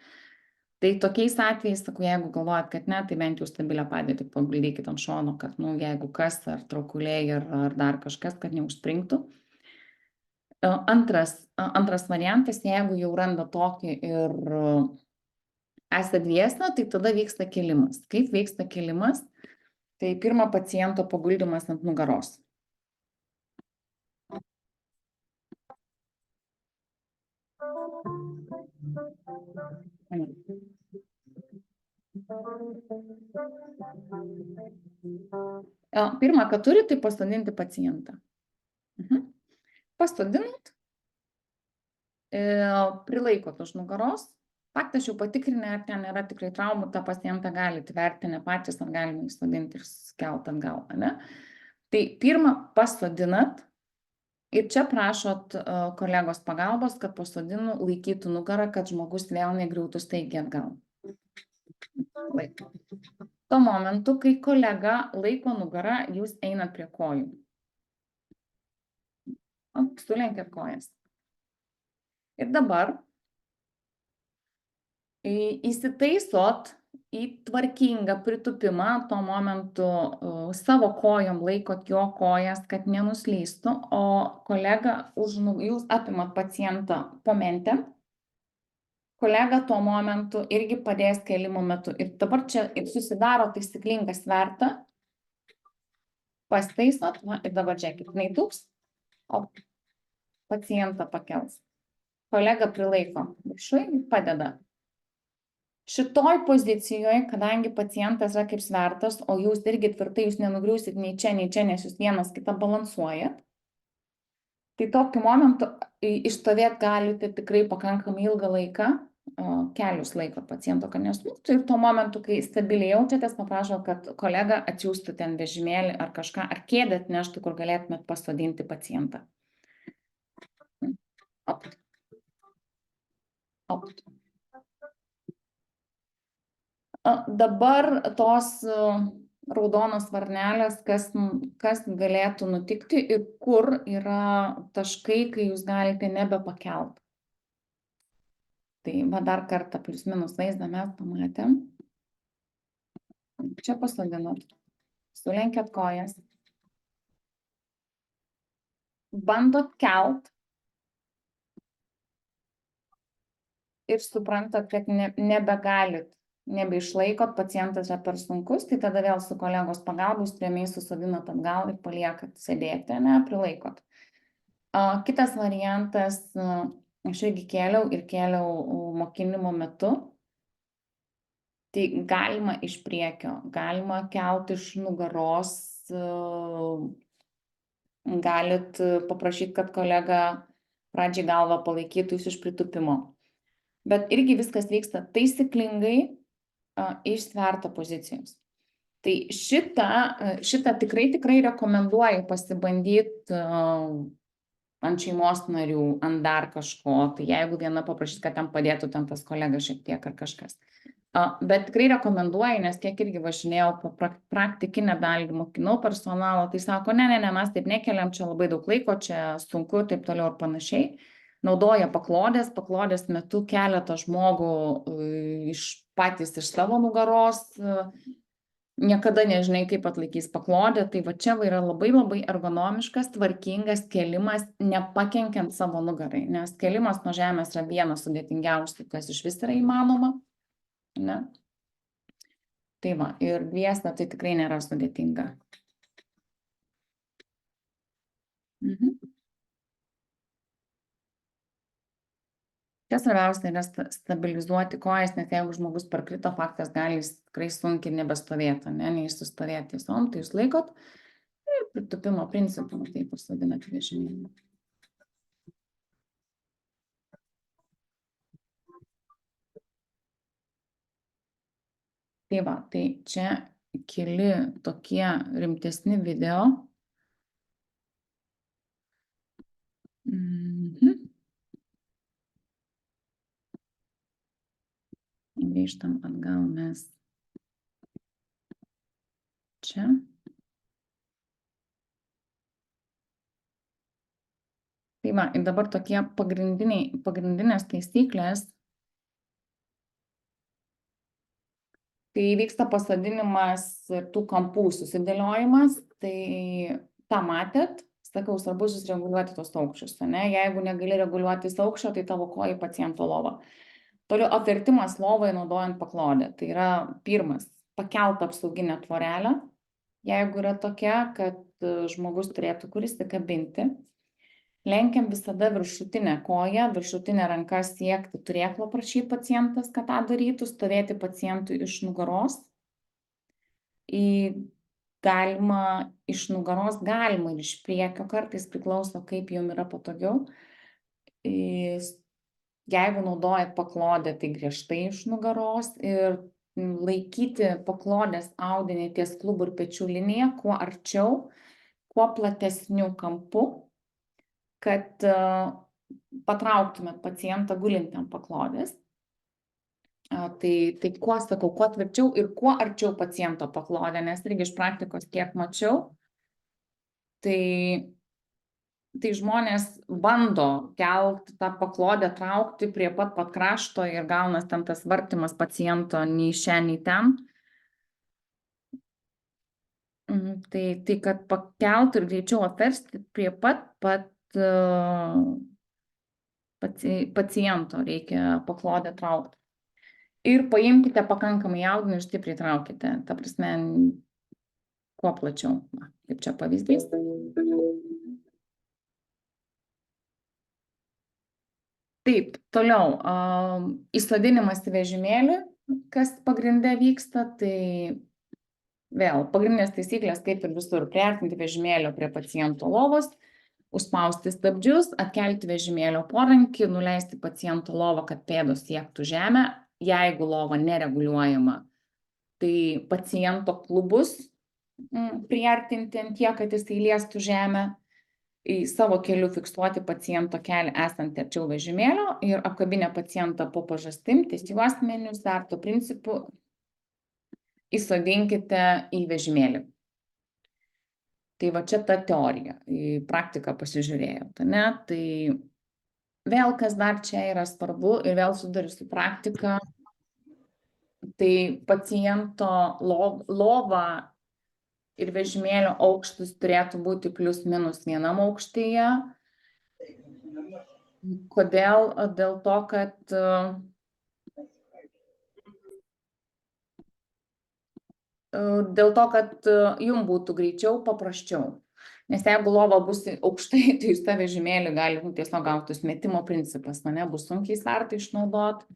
S1: Tai tokiais atvejais, sakau, jeigu galvojat, kad ne, tai bent jau stabilią padėtį paguldykit ant šono, kad, jeigu kas, ar traukuliai, ar dar kažkas, kad neužspringtų. Antras variantas, jeigu jau randa tokį ir esate dviesna, tai tada vyksta kėlimas. Kaip vyksta kėlimas? Tai pirma paciento paguldymas ant nugaros. Pirma, ką turi, tai pasodinti pacientą. Pasodinat, prilaikot už nugaros. Faktas jau patikrinę, ar ten yra tikrai traumų, tą pacientą galite vertinti patys, ar galime įsodinti ir skelt atgal, ne? Tai pirma, pasodinat ir čia prašot kolegos pagalbos, kad pasodinu, laikytų nugarą, kad žmogus vėl negriūtų staigiai atgal. Tuo momentu, kai kolega laiko nugarą, jūs einat prie kojų. Sulenkėt kojas. Ir dabar įsitaisot į tvarkingą pritupimą, tuo momentu savo kojom laikot jo kojas, kad nenuslystų, o kolega, jūs apimat pacientą po mentėm kolega tuo momentu irgi padės kėlimo metu. Ir dabar čia susidaro taisyklinga sverta. Pastaisot, va, ir dabar žiūrėkit, jinai tūks, o pacientą pakels. Kolega prilaiko viršui ir padeda. Šitoj pozicijoje, kadangi pacientas yra kaip svertas, o jūs irgi tvirtai, jūs nenugriūsit nei čia, nes jūs vienas kitą balansuojat, tai tokiu momentu išstovėt galite tikrai pakankamai ilgą laiką, kelius laiko paciento, kad nesmuktų, ir tuo momentu, kai stabiliai jaučiatės, paprašau, kad kolega atsiųstų ten vežimėlį ar kažką, ar kėdę atneštų, kur galėtumėt pasodinti pacientą. Opt. Opt. Dabar tos raudonos varnelės, kas galėtų nutikti ir kur yra taškai, kai jūs galite nebepakelt. Tai va dar kartą plius minus vaizdą mes pamatėm. Čia pasodinot, sulenkėt kojas, bandot kelt ir suprantat, kad nebegalit, nebeišlaikot, pacientas yra per sunkus, tai tada vėl su kolegos pagalbos rėmiai susodinat atgal ir paliekat sėdėti, prilaikot. Kitas variantas, aš irgi kėliau mokinimo metu, tai galima iš priekio, galima kelti iš nugaros, galit paprašyti, kad kolega pradžiai galvą palaikytų jūs iš pritūpimo. Bet irgi viskas vyksta taisyklingai iš sverto pozicijos. Tai šitą tikrai rekomenduoju pasibandyti ant šeimos narių, ant dar kažko. Tai jeigu viena paprašys, kad ten padėtų ten tas kolega šiek tiek ar kažkas. Bet tikrai rekomenduoju, nes kiek irgi važinėjau po praktikinę dalį, mokinau personalą, tai sako, ne, mes taip nekeliam, čia labai daug laiko, čia sunku, taip toliau ir panašiai. Naudoja paklodės metu keletą žmogų patys iš savo nugaros, niekada nežinai, kaip atlaikys paklodę, tai va čia yra labai ergonomiškas, tvarkingas kėlimas, nepakenkiant savo nugarai, nes kėlimas nuo žemės yra vienas sudėtingiausių, kas iš vis yra įmanoma, ne? Tai va, ir dviesna tai tikrai nėra sudėtinga. Čia svarbiausia yra stabilizuoti kojas, nes jeigu žmogus parkrito, faktas gali tikrai sunkiai nebestovėti, neišsistovėti tiesom, tai jūs laikot ir pritūpimo principų, tai pasodinat vežimėlį. Tai va, tai čia keli tokie rimtesni video. Grįžtam atgal mes čia. Tai va, ir dabar tokie pagrindinės taisyklės. Kai vyksta pasodinimas ir tų kampų susidėliojimas, tai tą matėt, sakau, svarbu susireguliuoti tos aukščius, ne? Jeigu negali reguliuoti aukščio, tai tavo koja į paciento lovą. Toliau apvertimas lovoje naudojant paklodę. Tai yra pirmas, pakeltą apsauginę tvorelę, jeigu yra tokia, kad žmogus turėtų kur įsikabinti. Lenkiam visada viršutinę koją, viršutinę ranką siekti turėklo, prašyti pacientas, kad tą darytų, stovėti pacientui iš nugaros. Galima iš nugaros, galima ir iš priekio, kartais priklauso, kaip jums yra patogiau. Jeigu naudojat paklodę, tai griežtai iš nugaros ir laikyti paklodės audinį ties klubų ir pečių liniją, kuo arčiau, kuo platesniu kampu, kad patrauktumėt pacientą gulintį ant paklodės. Tai kuo sakau, kuo tvirčiau ir kuo arčiau paciento paklodę, nes irgi iš praktikos kiek mačiau, tai žmonės bando kelti tą paklodę, traukti prie pat krašto ir gaunas ten tas vartimas paciento nei šiandien, nei ten. Tai kad pakelt ir greičiau apversti prie pat paciento reikia paklodę traukti. Ir paimkite pakankamai audinio ir stipriai traukite. Ta prasme, kuo plačiau. Va, kaip čia pavyzdys. Taip, toliau. Įsodinimas į vežimėlį, kas pagrinde vyksta, tai vėl pagrindinės taisyklės, kaip ir visur, priartinti vežimėlio prie paciento lovos, užspausti stabdžius, atkelti vežimėlio porankį, nuleisti paciento lovą, kad pėdos siektų žemę. Jeigu lova nereguliuojama, tai paciento klubus priartinti ant tiek, kad jis liestų žemę, į savo keliu fiksuoti paciento kelią esant arčiau vežimėlio ir apkabinę pacientą po pažastim, ties juosmeniu, starto principu, įsodinkite į vežimėlį. Tai va čia ta teorija, į praktiką pasižiūrėjau, ne? Tai vėl kas dar čia yra svarbu ir vėl sudariu su praktika, tai paciento lova ir vežimėlio aukštis turėtų būti plius minus vienam aukštyje. Kodėl? Dėl to, kad jums būtų greičiau, paprasčiau. Nes jeigu lova bus aukštai, tai jūs tą vežimėlį gali tiesiog gauti metimo principas, ne, bus sunkiai startą išnaudoti.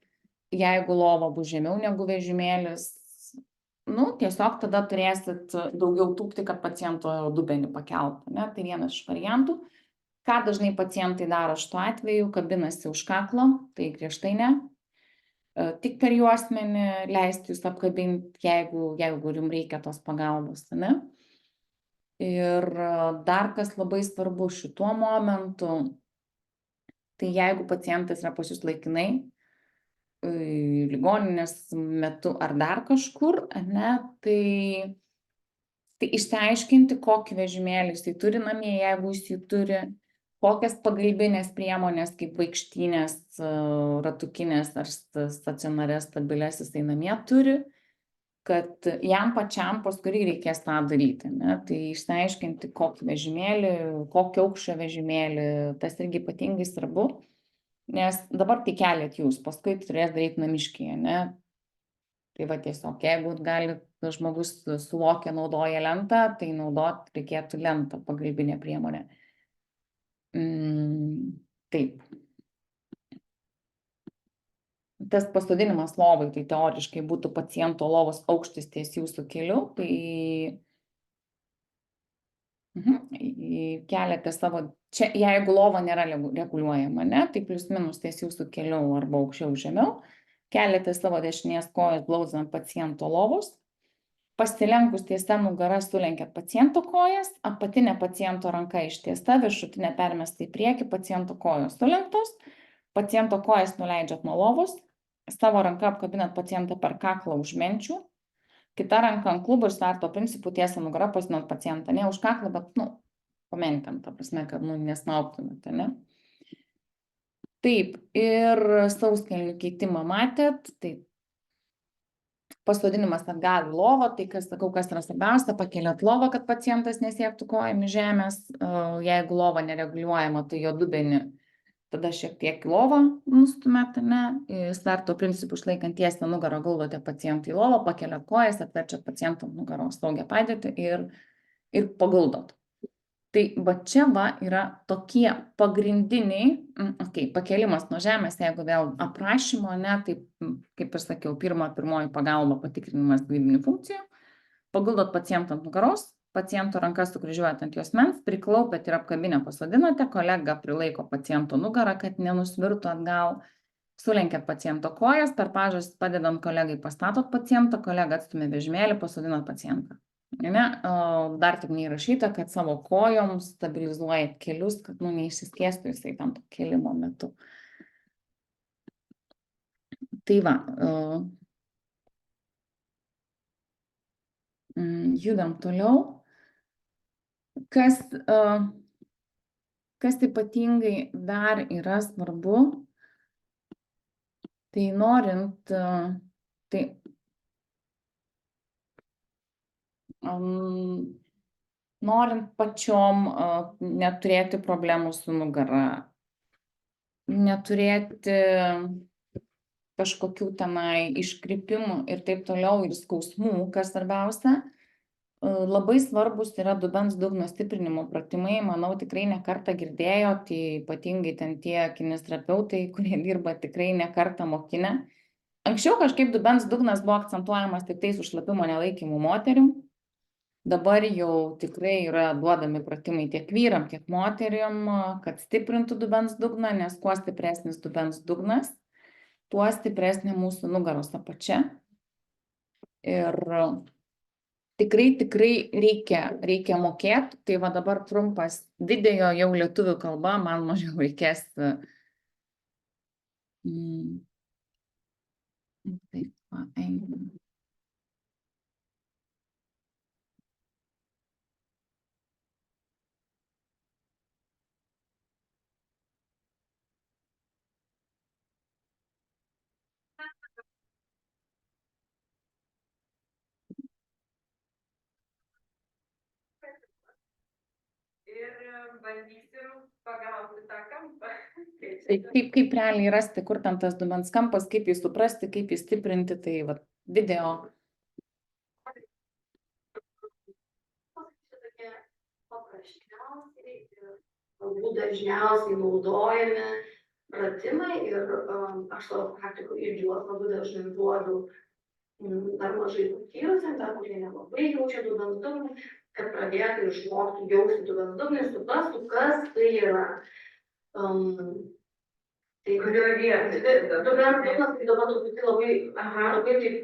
S1: Jeigu lova bus žemiau negu vežimėlis, tiesiog tada turėsit daugiau tūpti, kad paciento dubenį pakeltų, ne, tai vienas iš variantų. Ką dažnai pacientai daro šituo atveju, kabinasi už kaklo, tai griežtai ne. Tik per juosmenį leisti jūs apkabinti, jeigu jums reikia tos pagalbos, ne. Ir dar kas labai svarbu šituo momentu, tai jeigu pacientas yra pas jūs laikinai, ligoninės metu ar dar kažkur, ne, tai išsiaiškinti, kokį vežimėlį jisai turi namie, jeigu jis jį turi, kokias pagalbinės priemonės, kaip vaikštynės, ratukinės ar stacionarias stabilės jisai namie turi, kad jam pačiam paskui reikės tą daryti, ne? Tai išsiaiškinti, kokį vežimėlį, kokio aukščio vežimėlį, tas irgi ypatingai svarbu, nes dabar tai keliat jūs, paskui turės daryti namiškyje, ne? Tai va tiesiog, jeigu žmogus suvokia, naudoja lentą, tai naudot reikėtų lentą, pagalbinę priemonę. Taip. Tas pasodinimas lovai, tai teoriškai būtų paciento lovos aukštis ties jūsų keliu, tai keliate savo, čia jeigu lova nėra reguliuojama, ne, tai plius minus ties jūsų keliu arba aukščiau žemiau, keliate savo dešinės kojos glaudžiant paciento lovos, pasilenkus tiesia nugara sulenkiat paciento kojas, apatinė paciento ranka ištiesta, viršutinė permesta į priekį, paciento kojos sulenktos, paciento kojas nuleidžiat nuo lovos, savo ranka apkabinat pacientą per kaklą už menčių, kita ranka ant klubo ir starto principų tiesia nugara pasinant pacientą, ne už kaklą, bet, pamenkam, ta prasme, kad, nesmauktumėte, ne? Taip, ir sauskelnių keitimą matėt, tai pasodinimas atgal į lovą, tai kas yra svarbiausia, pakeliat lovą, kad pacientas nesiektų kojomis žemės, jeigu lova nereguliuojama, tai jo dubenį tada šiek tiek lovą nustumėt, ne, starto principų išlaikant tiesią nugarą guldote pacientą į lovą, pakeliat kojas, atverčiat pacientą nugaros saugią padėtį ir paguldot. Tai va čia yra tokie pagrindiniai, pakelimas nuo žemės, jeigu vėl aprašymo, ne, tai kaip ir sakiau, pirmoji pagalba patikrinimas gyvybinių funkcijų, paguldot pacientą ant nugaros, paciento rankas sukryžiuojat ant juosmens, priklaupėt ir apkabinę pasodinote, kolega prilaiko paciento nugarą, kad nenusvirtų atgal, sulenkiat paciento kojas, per pažas padedant kolegai pastatot pacientą, kolega atstumė vežimėlį, pasodinot pacientą. Ne, dar tik neįrašyta, kad savo kojom stabilizuojat kelius, kad neišsiskiestų jisai tam kelimo metu. Tai va, judam toliau. Kas ypatingai dar yra svarbu, tai norint, norint pačiom neturėti problemų su nugara, neturėti kažkokių tenai iškrypimų ir taip toliau ir skausmų, kas svarbiausia. Labai svarbus yra dubens dugno stiprinimo pratimai, manau, tikrai ne kartą girdėjot, ypatingai ten tie kineziterapeutai, kurie dirba tikrai ne kartą mokinę. Anksčiau kažkaip dubens dugnas buvo akcentuojamas tik tai su šlapimo nelaikymu moterim. Dabar jau tikrai yra duodami pratimai tiek vyram, tiek moterim, kad stiprintų dubens dugną, nes kuo stipresnis dubens dugnas, tuo stipresnė mūsų nugaros apačia. Ir tikrai reikia mokėti. Tai va dabar trumpas video jau lietuvių kalba, man mažiau reikės. Taip, va, einam.
S5: Ir bandysim pagauti tą kampą.
S1: Tai kaip realiai rasti, kur ten tas dubens kampas, kaip jį suprasti, kaip jį stiprinti, tai va, video.
S6: Tokie paprasčiausiai ir galbūt dažniausiai naudojami pratimai ir aš savo praktikoje irgi juos labai dažnai duodu dar mažai patyrusiam, dar kurie nelabai jaučia dubens dugną, kad pradėtų išmokti jausti dubens dugną ir suprastų, kas tai yra. Tai kurioje vietoje? Dubens dugnas, tai dabar truputį labai taip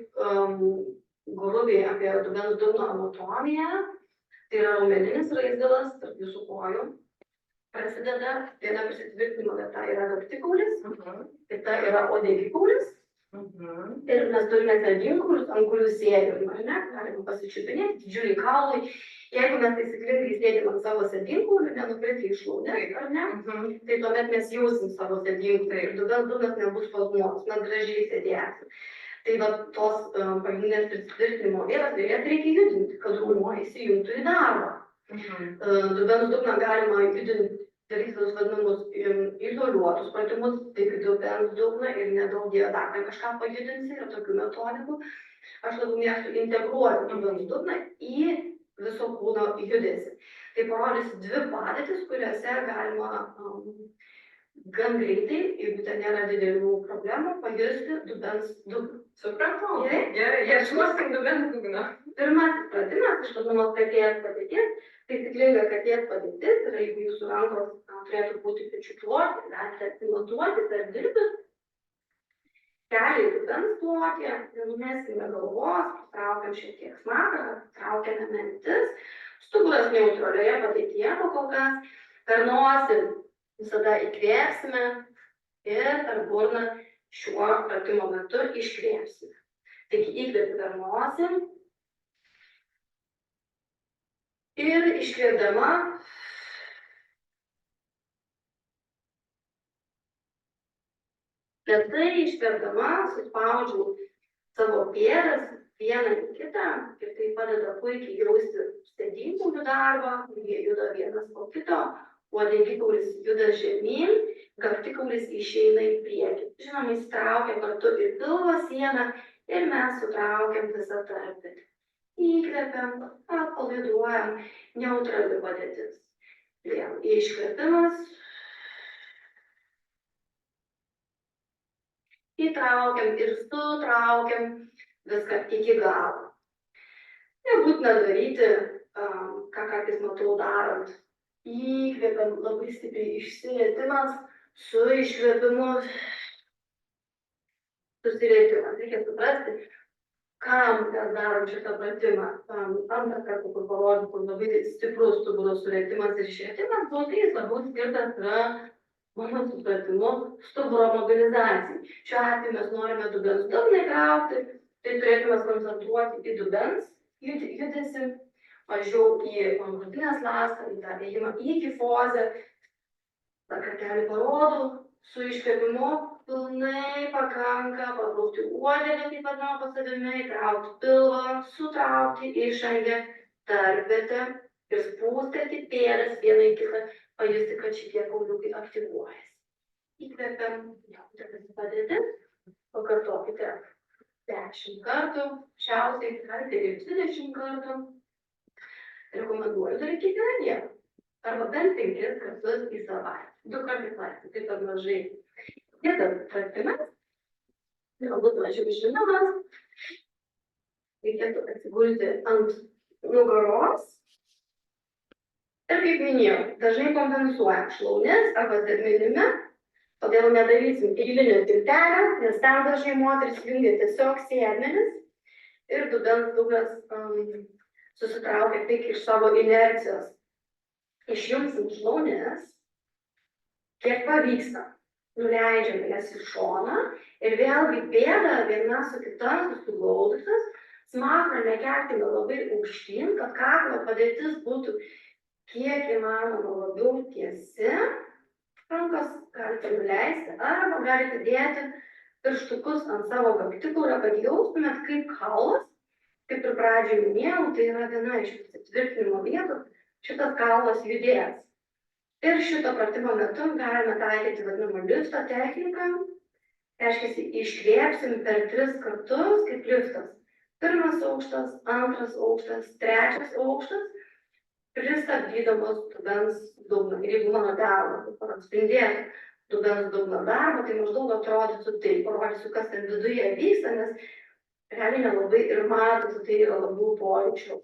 S6: grubiai apie dubens dugno anatomiją. Tai yra raumeninis raizgalas tarp jūsų kojų. Prasideda, viena prisitvirtinimo vieta yra kaktikaulis, kita yra uodegikaulis. Ir mes turime sėdinkaulius, ant kurių sėdim, ar ne? Galime pasičiupinėti, didžiuliai kaulai. Jeigu mes taisyklingai sėdim ant savo sėdinkaulių, nenukritę iš šlaunės, ar ne? Tai tuomet mes jausim savo sėdinkaulį ir dubens dugnas nebus spazmuotas, mes gražiai sėdėsim. Tai va tos pagrindinės prisitvirtinimo vietos, jas reikia judinti, kad raumuo įsijungtų į darbą. Dubens dugną galima judinti, daryti tos vadinamus izoliuotus pratimus, taip į dubens dugną ir nedaug dievė dar kažką pajudinsi, yra tokių metodikų. Aš labiau mėgstu integruoti dubens dugną į viso kūno judesį. Tai parodysiu dvi padėtis, kuriuose galima gan greitai, jeigu ten nėra didelių problemų, pajusti dubens dugną.
S5: Supratau.
S6: Gerai,
S5: ieškosim dubens dugno.
S6: Pirmasis pratimas, iš vadinamos katės padėties, taisyklinga katės padėtis, yra jeigu jūsų rankos turėtų būti pečių ploti, galite atsimatuoti per dilbius, keliai dubens plotį, nenumeskime galvos, traukiam šiek tiek smakrą, traukiame mentis, stuburas neutralioje padėtyje kol kas, per nosį visada įkvėpsime ir per burną šiuo pratimo metu iškvėpsime. Taigi įkvėpi per nosį ir iškvėpdama lėtai iškvėpdama suspaudžiu savo pėdas vieną į kitą ir tai padeda puikiai jausti sėdinkaulių darbą, jie juda vienas po kito, uodegikaulis juda žemyn, kaktikaulis išeina į priekį. Žinoma, įsitraukia kartu ir pilvo sieną ir mes sutraukiam visą tarpį. Įkvepiam, atpalaiduojam, neutrali padėtis. Vėl iškvėpimas. Įtraukiam ir sutraukiam viską iki galo. Nebūtina daryti, ką kartais matau darant. Įkvepiam labai stipriai išsirietimas su iškvėpimu. Susirietimas. Reikia suprasti, kam mes darom šitą pratimą. Antrą kartą, kur parodžiu, kur labai stiprus stuburo surėtimas ir išrietimas, buvo tai jis labiau skirtas yra, mano supratimu, stuburo mobilizacijai. Šiuo atveju mes norime dubens dugną įtraukti, tai turėtume koncentruoti į dubens judesį, mažiau į krūtinės ląstą, į tą ėjimą į kifozę. Dar kartelį parodau, su iškvėpimu pilnai pakanka pabraukti uodegą, taip vadinamą po savimi, įtraukti pilvą, sutraukti išangę, tarpvietę ir spūstelti pėdas vieną į kitą, pajusti, kad šitie kauliukai aktyvuojasi. Įkvepiam, padėti, pakartokite 10 kartų, šiausiai galite ir 20 kartų. Rekomenduoju daryti kiekvieną dieną, arba bent 5 kartus į savaitę. 2 kartus į savaitę, tai per mažai. Kitas pratimas, galbūt mažiau žinomas, reikėtų atsigulti ant nugaros. Ir kaip minėjau, dažnai kompensuojam šlaunis arba sėdmenimi, todėl nedarysim eilinio tiltelio, nes ten dažnai moteris jungia tiesiog sėdmenis ir dubens dugnas susitraukia tik iš savo inercijos. Išjungsim šlaunis, kiek pavyksta. Nuleidžiam jas į šoną ir vėlgi pėda viena su kita susiglaudusios, smakrą nekelkime labai aukštyn, kad kaklo padėtis būtų kiek įmanoma labiau tiesi. Rankas galite nuleisti arba galite dėti pirštukus ant savo kaktikulio, kad jaustumėt kaip kaulas. Kaip ir pradžioje minėjau, tai yra viena iš įsitvirtinimo vietų, šitas kaulas judės. Ir šito pratimo metu galime taikyti vadinamą lifto techniką. Reiškia, iškvėpsim per 3 kartus kaip liftas. 1 aukštas, 2 aukštas, 3 aukštas, pristabdydamos dubens dugną. Ir jeigu mano delną atspindėtų dubens dugno darbą, tai maždaug atrodytų taip, parodysiu, kas ten viduje vyksta, nes realiai nelabai ir matosi, tai yra labiau pojūčių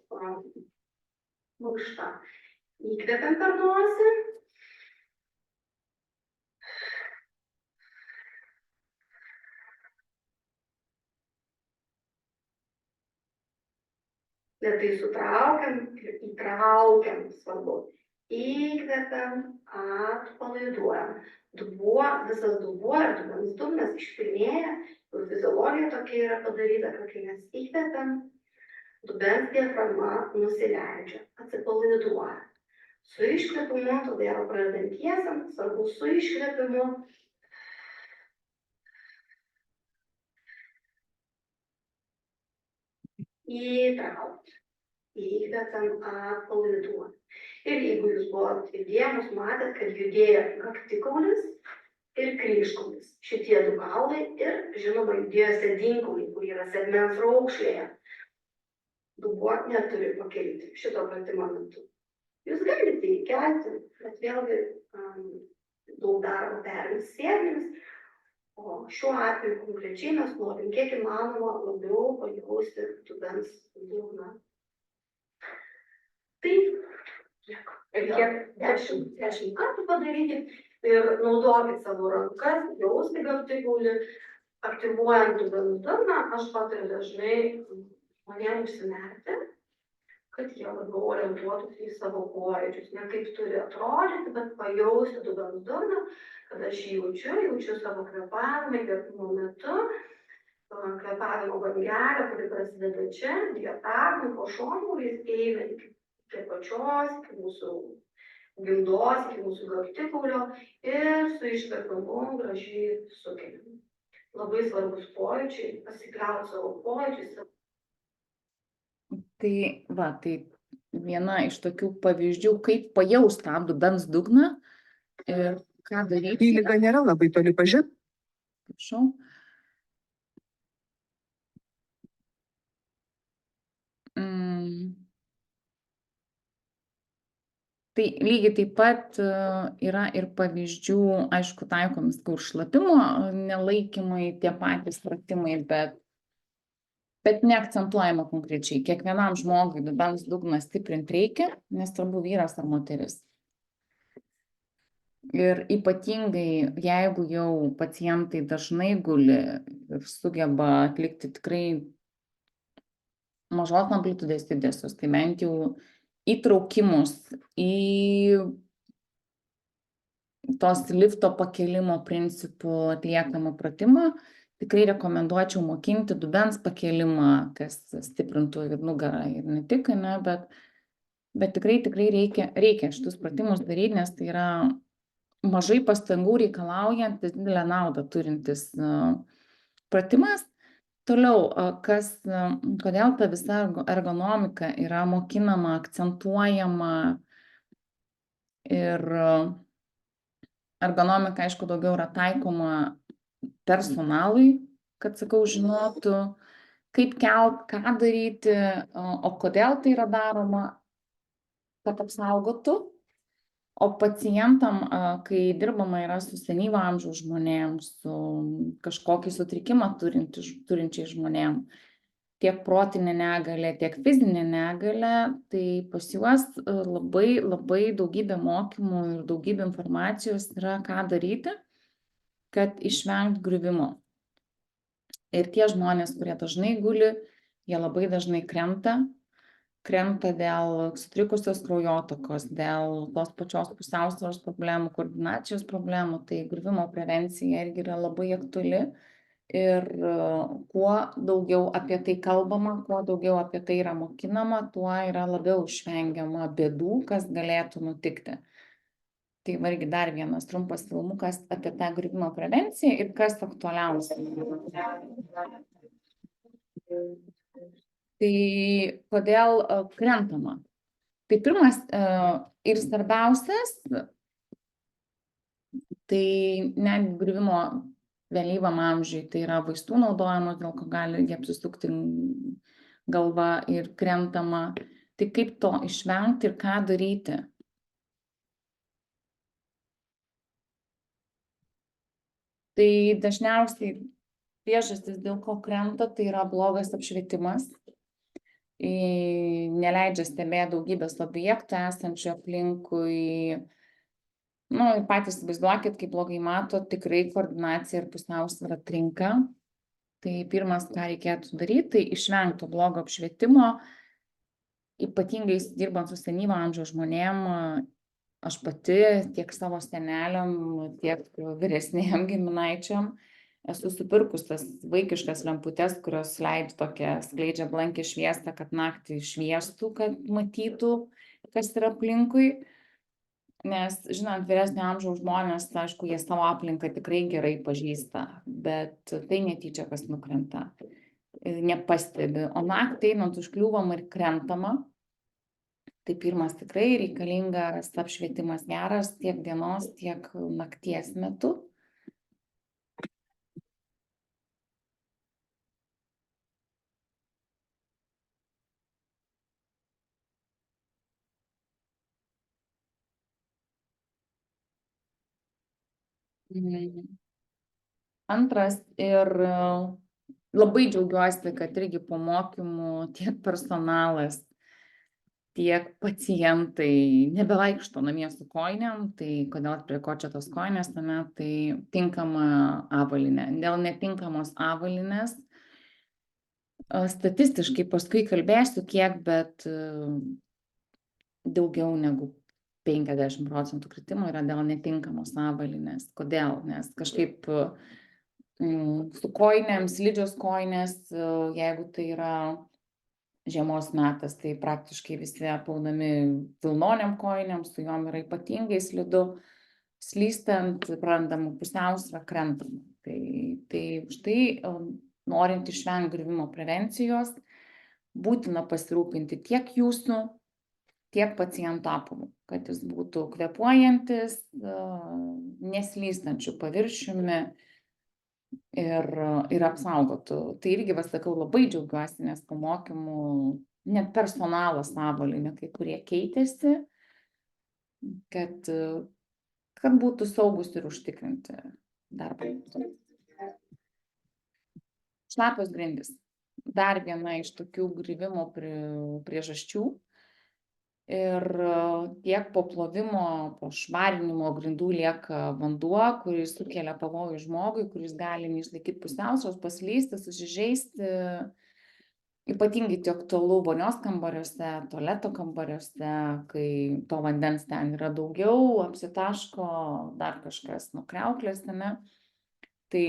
S6: mankšta. Įkvepiam per nosį. Lėtai sutraukiam ir įtraukiam, svarbu. Įkvepiam, atpalaiduojam. Visas dubuo ir dubens dugnas išpilnėja. Fiziologija tokia yra padaryta, kai mes įkvepiam, dubens diafragma nusileidžia, atsipalaiduoja. Su iškvėpimu, todėl pradedantiesiems, svarbu su iškvėpimu. Įtraukti. Įkvepiam, atpalaiduojam. Ir jeigu jūs buvot įdėmus, matėt, kad judėjo kaktikaulis ir kryžkaulis. Šitie 2 kaulai ir, žinoma, judėjo sėdinkauliai, kur yra sėdmens raukšlėje. Dubuo neturi pakelti šito pratimo metu. Jūs galite įkelti, bet vėlgi daug darbo perims sėdmenis, o šiuo atveju konkrečiai mes norim kiek įmanoma labiau pajausti dubens dugną. Taip, reikėtų 10 kartų padaryti. Ir naudokit savo rankas, jausti kaktikulį, aktyvuojant dubens dugną. Aš patariu dažnai žmonėms užsimerkti, kad jie labiau orientuotųsi į savo pojūčius. Ne kaip turi atrodyti, bet pajausti dubens dugną, kad aš jį jaučiu savo kvėpavimą, įkvėpimo metu, kvėpavimo bangelę, kuri prasideda čia, diafragmai, po šonkauliais eina iki apačios, iki mūsų gimdos, iki mūsų kaktikaulio ir su iškvėpimu gražiai sukeliam. Labai svarbus pojūčiai, pasikliauti savo pojūčiais.
S1: Tai viena iš tokių pavyzdžių, kaip pajaust tą dubens dugną ir ką daryti.
S7: Lyga nėra labai toli pažiūrėti.
S1: Prašau. Tai lygiai taip pat yra ir pavyzdžių, aišku, taikomis, kur šlapimo nelaikymai, tie patys pratimai, bet neakcentuojama konkrečiai. Kiekvienam žmogui dubens dugną stiprinti reikia, nesvarbu vyras ar moteris. Ir ypatingai, jeigu jau pacientai dažnai guli ir sugeba atlikti tikrai mažos amplitudės judesius, tai bent jau įtraukimus į tos lifto pakėlimo principų atliekamą pratimą, tikrai rekomenduočiau mokinti dubens pakėlimą, kas stiprintų ir nugarą ir ne tik, bet tikrai reikia šitus pratimus daryti, nes tai yra mažai pastangų reikalaujantis, didelę naudą turintis pratimas. Toliau, kodėl ta visa ergonomika yra mokinama, akcentuojama ir Ergonomika, aišku, daugiau yra taikoma personalui, kad, sakau, žinotų, kaip kelt, ką daryti, o kodėl tai yra daroma, kad apsaugotų. O pacientam, kai dirbama yra su senyvo amžiaus žmonėm, su kažkokį sutrikimą turinčiais žmonėm, tiek protinė negalia, tiek fizinė negalia, tai pas juos labai, labai daugybė mokymų ir daugybė informacijos yra, ką daryti, kad išvengt griuvimo. Ir tie žmonės, kurie dažnai guli, jie labai dažnai krenta dėl sutrikusios kraujotakos, dėl tos pačios pusiausvyros problemų, koordinacijos problemų, tai griuvimo prevencija irgi yra labai aktuali. Ir kuo daugiau apie tai kalbama, kuo daugiau apie tai yra mokinama, tuo yra labiau išvengiama bėdų, kas galėtų nutikti. Tai irgi dar vienas trumpas filmukas apie tą griuvimo prevenciją ir kas aktualiausia. Tai kodėl krentama? Tai pirmas ir svarbiausias, tai net griuvimo vėlyvam amžiui, tai yra vaistų naudojimas, dėl ko gali apsisukti galva ir krentama. Tai kaip to išvengti ir ką daryti? Tai dažniausiai priežastis, dėl ko krenta, tai yra blogas apšvietimas. Neleidžia stebėti daugybės objektų esančių aplinkui. Patys vaizduokit, kaip blogai mato, tikrai koordinacija ir pusiausvyra trinka. Tai pirmas, ką reikėtų daryti, tai išvengti blogo apšvietimo. Ypatingai dirbant su senyvo amžiaus žmonėm, aš pati tiek savo seneliam, tiek vyresniem giminaičiam esu supirkus tas vaikiškas lemputes, kurios leidžia tokią, skleidžia blankią šviesą, kad naktį šviestų, kad matytų, kas yra aplinkui. Nes, žinant, vyresnio amžiaus žmonės, aišku, jie savo aplinką tikrai gerai pažįsta, bet tai netyčia kas nukrenta, nepastebi. O naktį einant užkliūvama ir krentama, tai pirmas tikrai reikalingas apšvietimas geras tiek dienos, tiek nakties metu. Antras, ir labai džiaugiuosi, kad irgi po mokymų tiek personalas, tiek pacientai nebevaikšto namie su kojinėm. Tai kodėl, prie ko čia tos kojinės, tai tinkama avalynė. Dėl netinkamos avalynės, statistiškai paskui kalbėsiu kiek, bet daugiau negu 50% kritimo yra dėl netinkamos avalynės. Kodėl? Nes kažkaip su kojinėm, slidžios kojinės, jeigu tai yra žiemos metas, tai praktiškai visi apaunami vilnoniam kojinėm, su jom yra ypatingai slidu, slystant, prarandama pusiausvyrą, krentama. Tai štai, norint išvengti griuvimo prevencijos, būtina pasirūpinti tiek jūsų, tiek paciento apavu, kad jis būtų kvėpuojantis, neslystančių paviršiumi ir apsaugotų. Tai irgi, sakau, labai džiaugiuosi, nes po mokymų net personalas avalynė kai kurie keitėsi, kad būtų saugus ir užtikrinti darbą. Šlapios grindys. Dar viena iš tokių griuvimo priežasčių. Ir tiek po plovimo, po švarinimo grindų lieka vanduo, kuris sukelia pavojų žmogui, kuris gali neišlaikyti pusiausvyros, paslysti, susižeisti. Ypatingai tai aktualu vonios kambariuose, tualeto kambariuose, kai to vandens ten yra daugiau, apsitaško dar kažkas nuo kriauklės, ne? Tai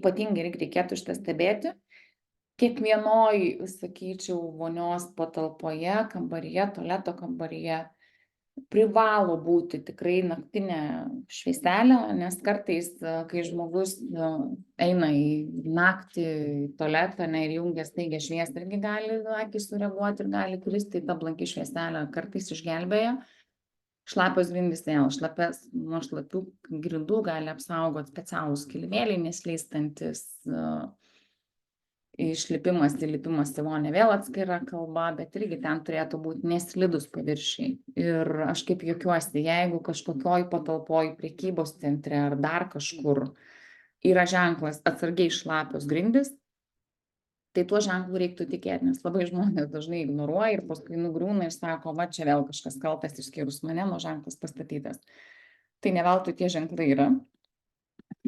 S1: ypatingai reikėtų šitą stebėti. Kiekvienoj, sakyčiau, vonios patalpoje, kambaryje, tualeto kambaryje privalo būti tikrai naktinė švieselė, nes kartais, kai žmogus eina į naktį į tualetą ir jungia staigią šviesą, irgi gali akys sureaguoti ir gali kristi, ta blanki švieselė kartais išgelbėja. Šlapios grindys vėl, nuo šlapių grindų gali apsaugoti specialūs kilimėliai, neslystantis, išlipimas, įlipimas į vonią vėl atskira kalba, bet irgi ten turėtų būti neslidus paviršiai. Ir aš kaip juokiuosi, jeigu kažkokioj patalpoj prekybos centre ar dar kažkur yra ženklas atsargiai šlapios grindys, tai tuo ženklu reiktų tikėti, nes labai žmonės dažnai ignoruoja ir paskui nugriūna ir sako, va čia vėl kažkas kaltas išskyrus mane, nuo ženklas pastatytas. Tai ne veltui tie ženklai yra,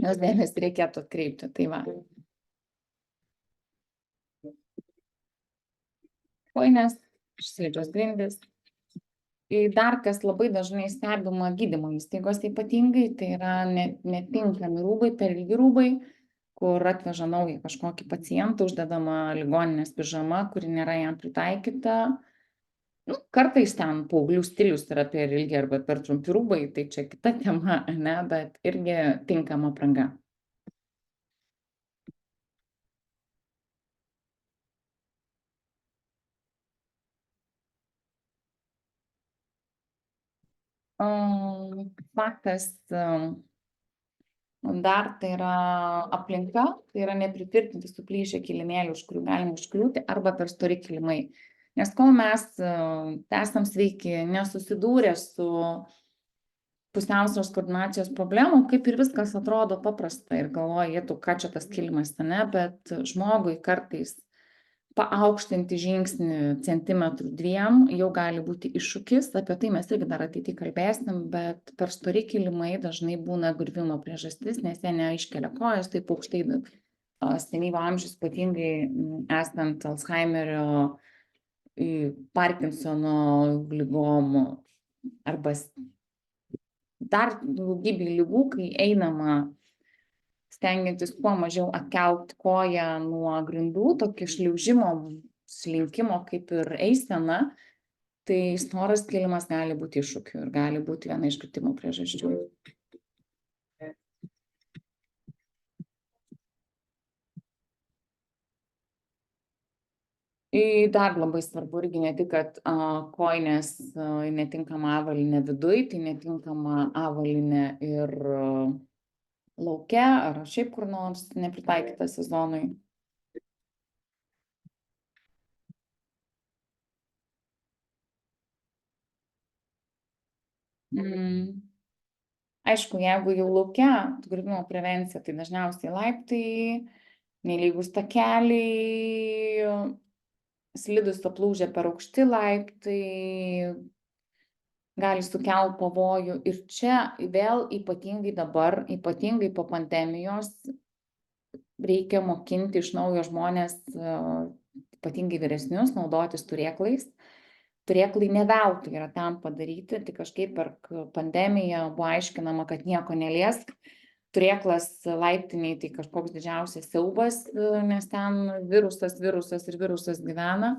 S1: jos dėmesį reikėtų atkreipti. Tai va. Kojinės, slidžios grindys. Ir dar kas labai dažnai stebima gydymo įstaigose ypatingai, tai yra netinkami rūbai, per ilgi rūbai, kur atveža naują kažkokį pacientą, uždedama ligoninės pižama, kuri nėra jam pritaikyta. Nu, kartais ten paauglių stilius yra per ilgi arba per trumpi rūbai, tai čia kita tema, ne, bet irgi tinkama apranga. Faktas dar tai yra aplinka, tai yra nepritvirtinti suplyšę kilimėliai, už kurių galima užkliūti, arba per stori kilimai. Nes kol mes esam sveiki, nesusidūrę su pusiausvyros koordinacijos problemų, kaip ir viskas atrodo paprasta ir galvoja, ką čia tas kilimas, ne, bet žmogui kartais paaukštinti žingsnį centimetrų 2 jau gali būti iššūkis, apie tai mes irgi dar ateityje kalbėsim, bet per stori kilimai dažnai būna griuvimo priežastis, nes jie neiškelia kojas taip aukštai, senyvo amžiaus, ypatingai esant Alzheimerio, Parkinsono ligom arba dar daugybė ligų, kai einama stengiantis kuo mažiau atkelti koją nuo grindų, tokį šliaužimo, slinkimo kaip ir eisena, tai storas kilimas gali būti iššūkiu ir gali būti viena iš kritimo priežasčių. Dar labai svarbu irgi ne tik, kad kojinės netinkama avalynė viduj, tai netinkama avalynė ir lauke ar šiaip kur nors nepritaikyta sezonui. Aišku, jeigu jau lauke griuvimo prevencija, tai dažniausiai laiptai, nelygus takeliai, slidūs aplūžę per aukšti laiptai, gali sukelti pavojų. Ir čia vėl ypatingai dabar, ypatingai po pandemijos, reikia mokinti iš naujo žmonės, ypatingai vyresnius, naudotis turėklais. Turėklai ne veltui yra tam padaryti, tai kažkaip per pandemiją buvo aiškinama, kad nieko neliesk. Turėklas laiptiniai tai kažkoks didžiausias siaubas, nes ten virusas gyvena.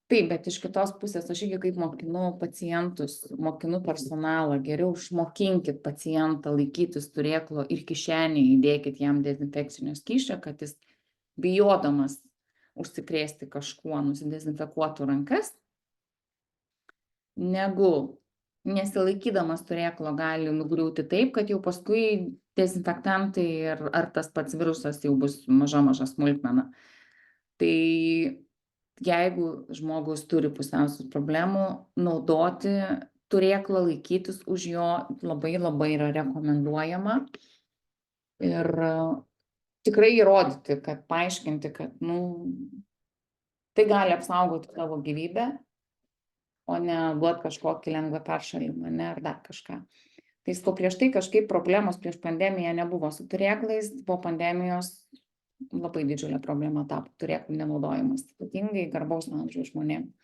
S1: Taip, bet iš kitos pusės aš irgi kaip mokinu pacientus, mokinu personalą, geriau išmokinkit pacientą laikytis turėklo ir kišenėje įdėkit jam dezinfekcinio skysčio, kad jis bijodamas užsikrėsti kažkuo nusidezinfekuotų rankas, negu nesilaikydamas turėklo gali nugriūti taip, kad jau paskui dezinfektantai ar tas pats virusas jau bus maža smulkmena. Tai jeigu žmogus turi pusiausvyros problemų, naudoti turėklą, laikytis už jo labai yra rekomenduojama. Ir tikrai įrodyti, kad paaiškinti, kad tai gali apsaugoti tavo gyvybę, o ne duoti kažkokį lengvą peršalimą, ne, ar dar kažką. Tai prieš tai kažkaip problemos prieš pandemiją nebuvo su turėklais, po pandemijos labai didžiulė problema tapo turėklų nenaudojimas, ypatingai garbaus amžiaus žmonėms.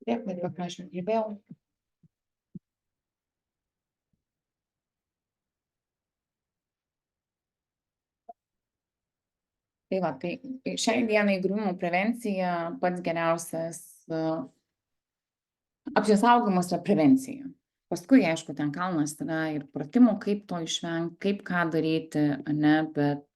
S1: Turėklai, apie ką aš jau kalbėjau. Tai va, tai šiai dienai griuvimo prevencija pats geriausias apsisaugojimas yra prevencija. Paskui, aišku, ten kalnas yra ir pratimų, kaip to išvengti, kaip ką daryti, ane, bet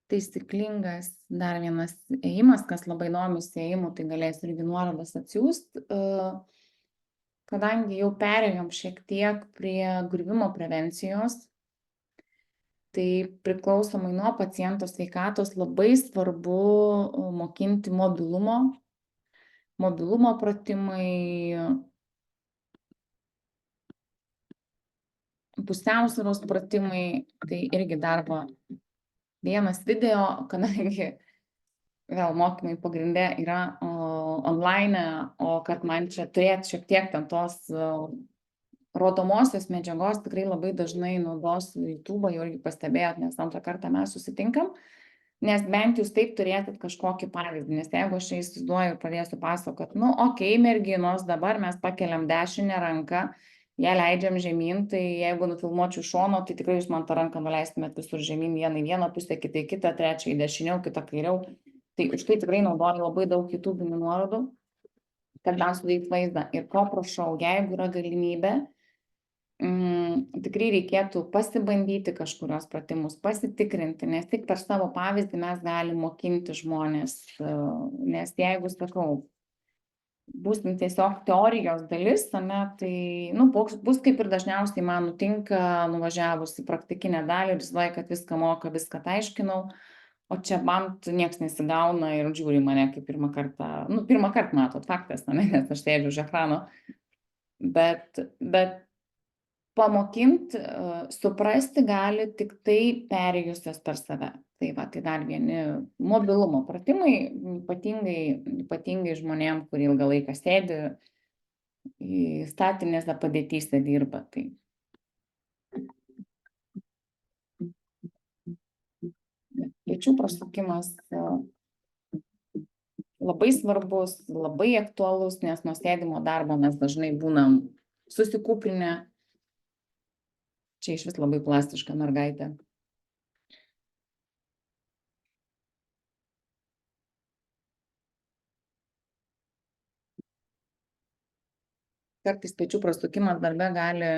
S1: taisyklingas dar vienas ėjimas, kas labai domisi ėjimu, tai galės irgi nuorodas atsiųst. Kadangi jau perėjom šiek tiek prie griuvimo prevencijos, tai priklausomai nuo paciento sveikatos labai svarbu mokinti mobilumo pratimai, pusiausvyros pratimai, tai irgi dar va vienas video, kadangi vėl mokymai pagrinde yra online, o kad man čia turėt šiek tiek ten tos rodomosios medžiagos tikrai labai dažnai naudosiu YouTube, jau irgi pastebėjot, nes antrą kartą mes susitinkam, nes bent jūs taip turėsit kažkokį pavyzdį, nes jeigu aš čia įsivaizduoju ir pradėsiu pasakot, nu, okei, merginos, dabar mes pakeliam dešinę ranką, ją leidžiam žemyn, tai jeigu nufilmuočiau šono, tai tikrai jūs man tą ranką nuleistumėt visur žemyn, vieną į vieną pusę, kitą į kitą, trečią į dešiniau, kitą kairiau. Tai už tai tikrai naudoju labai daug YouTube'inių nuorodų, kad man sudaryt vaizdą. Ir ko prašau, jeigu yra galimybė, tikrai reikėtų pasibandyti kažkurios pratimus, pasitikrinti, nes tik per savo pavyzdį mes galim mokinti žmonės, nes jeigu, sakau, bus tiesiog teorijos dalis, ane, tai nu, bus kaip ir dažniausiai man nutinka, nuvažiavus į praktikinę dalį ir įsivaizduoju, kad viską moka, viską aiškinau, o čia man nieks nesigauna ir žiūri mane kaip pirmą kartą matot, faktas, ne, nes aš sėdžiu už ekrano, bet pamokint, suprasti gali tik tai perėjusios per save. Tai va, tai dar vieni mobilumo pratimai, ypatingai žmonėm, kurie ilgą laiką sėdi, statinėse padėtyse dirba. Tai pečių prasukimas labai svarbus, labai aktualus, nes nuo sėdimo darbo mes dažnai būnam susikūprinę. Čia iš vis labai plastiška mergaitė. Kartais pečių prasukimas darbe gali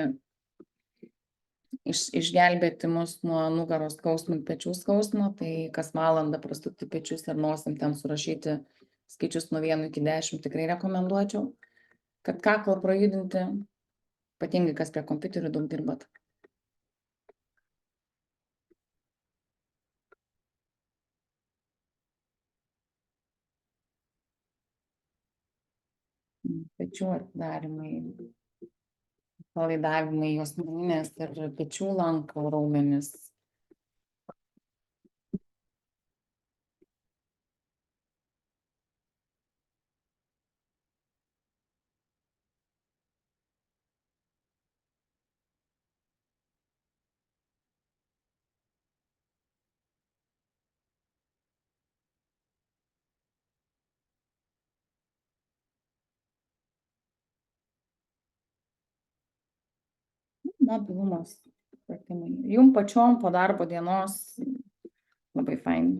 S1: išgelbėti mus nuo nugaros skausmo ir pečių skausmo, tai kas valandą prasukti pečius ir nosim ten surašyti skaičius nuo 1 iki 10 tikrai rekomenduočiau, kad kaklą prajudinti, ypatingai kas prie kompiuterių daug dirbat. Pečių atidarymai, palaidavimai, juosmeninės ir pečių lanko raumenys. Mobilumas pratimai. Jum pačiom po darbo dienos labai fain.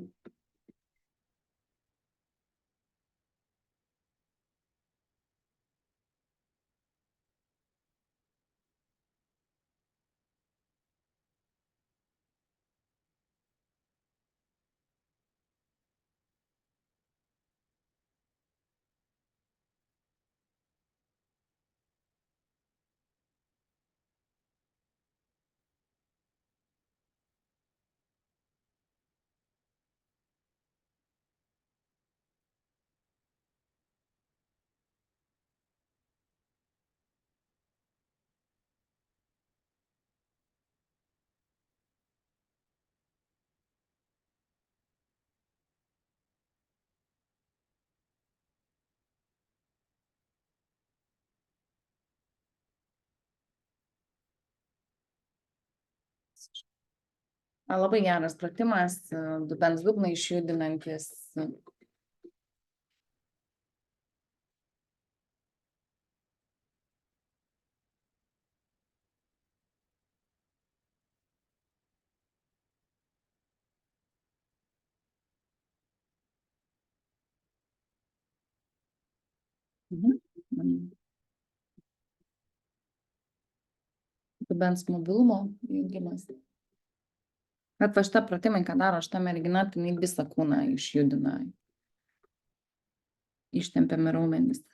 S1: Labai geras pratimas, dubens dugną išjudinantis. Dubens mobilumo jungimas. Bet va šitą pratimai, ką daro šitą merginą, tai jinai visą kūną išjudina. Ištempiami raumenys.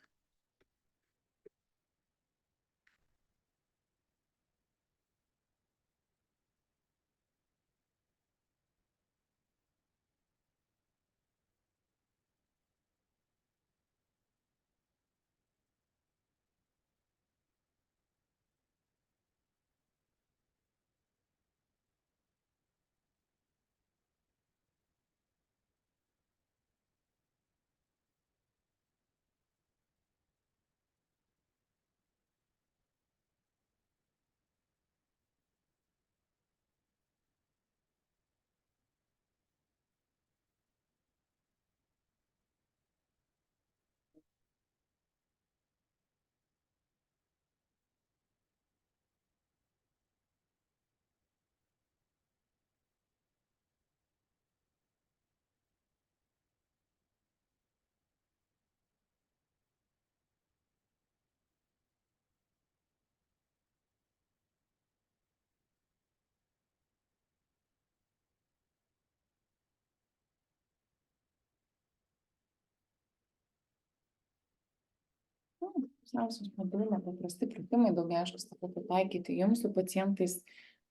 S1: Pusiausios mobilumo paprasti pratimai, daugiau aišku, sakau, pritaikyti jums su pacientais,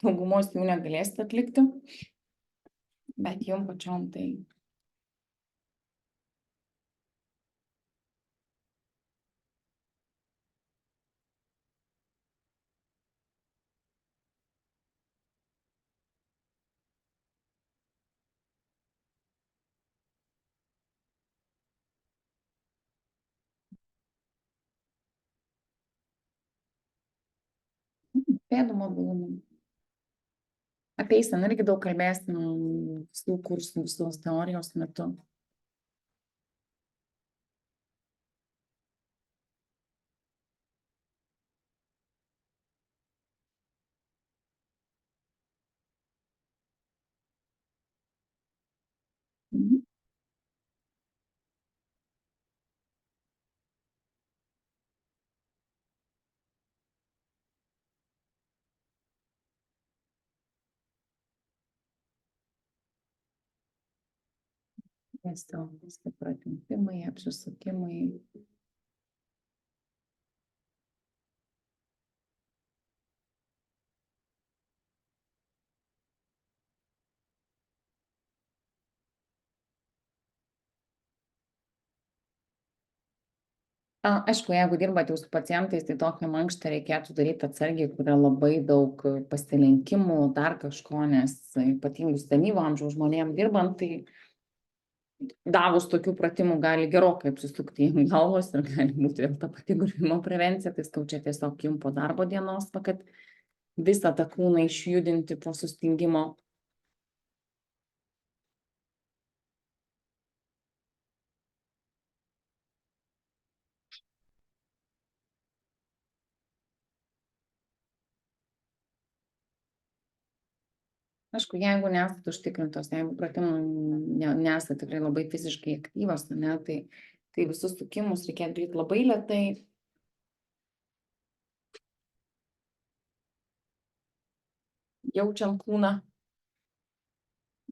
S1: daugumos jų negalėsite atlikti, bet jum pačiom tai. Pėdų mobilumą. Apie eiseną irgi daug kalbėsim visų kursų, visos teorijos metu. Tiesiog pratempimai, apsisukimai. Aišku, jeigu dirbat jau su pacientais, tai tokią mankštą reikėtų daryti atsargiai, kur yra labai daug pasilenkimų, dar kažko, nes ypatingai senyvo amžiaus žmonėm dirbant, tai davus tokių pratimų gali gerokai apsisukti jiem galvos ir gali būti vėl ta pati griuvimo prevencija, tai skau čia tiesiog jum po darbo dienos, kad visą tą kūną išjudinti po sustingimo. Aišku, jeigu nesat užtikrintos, jeigu pratimų nesat tikrai labai fiziškai aktyvos, ne, tai visus sukimus reikėtų daryti labai lėtai. Jaučiam kūną,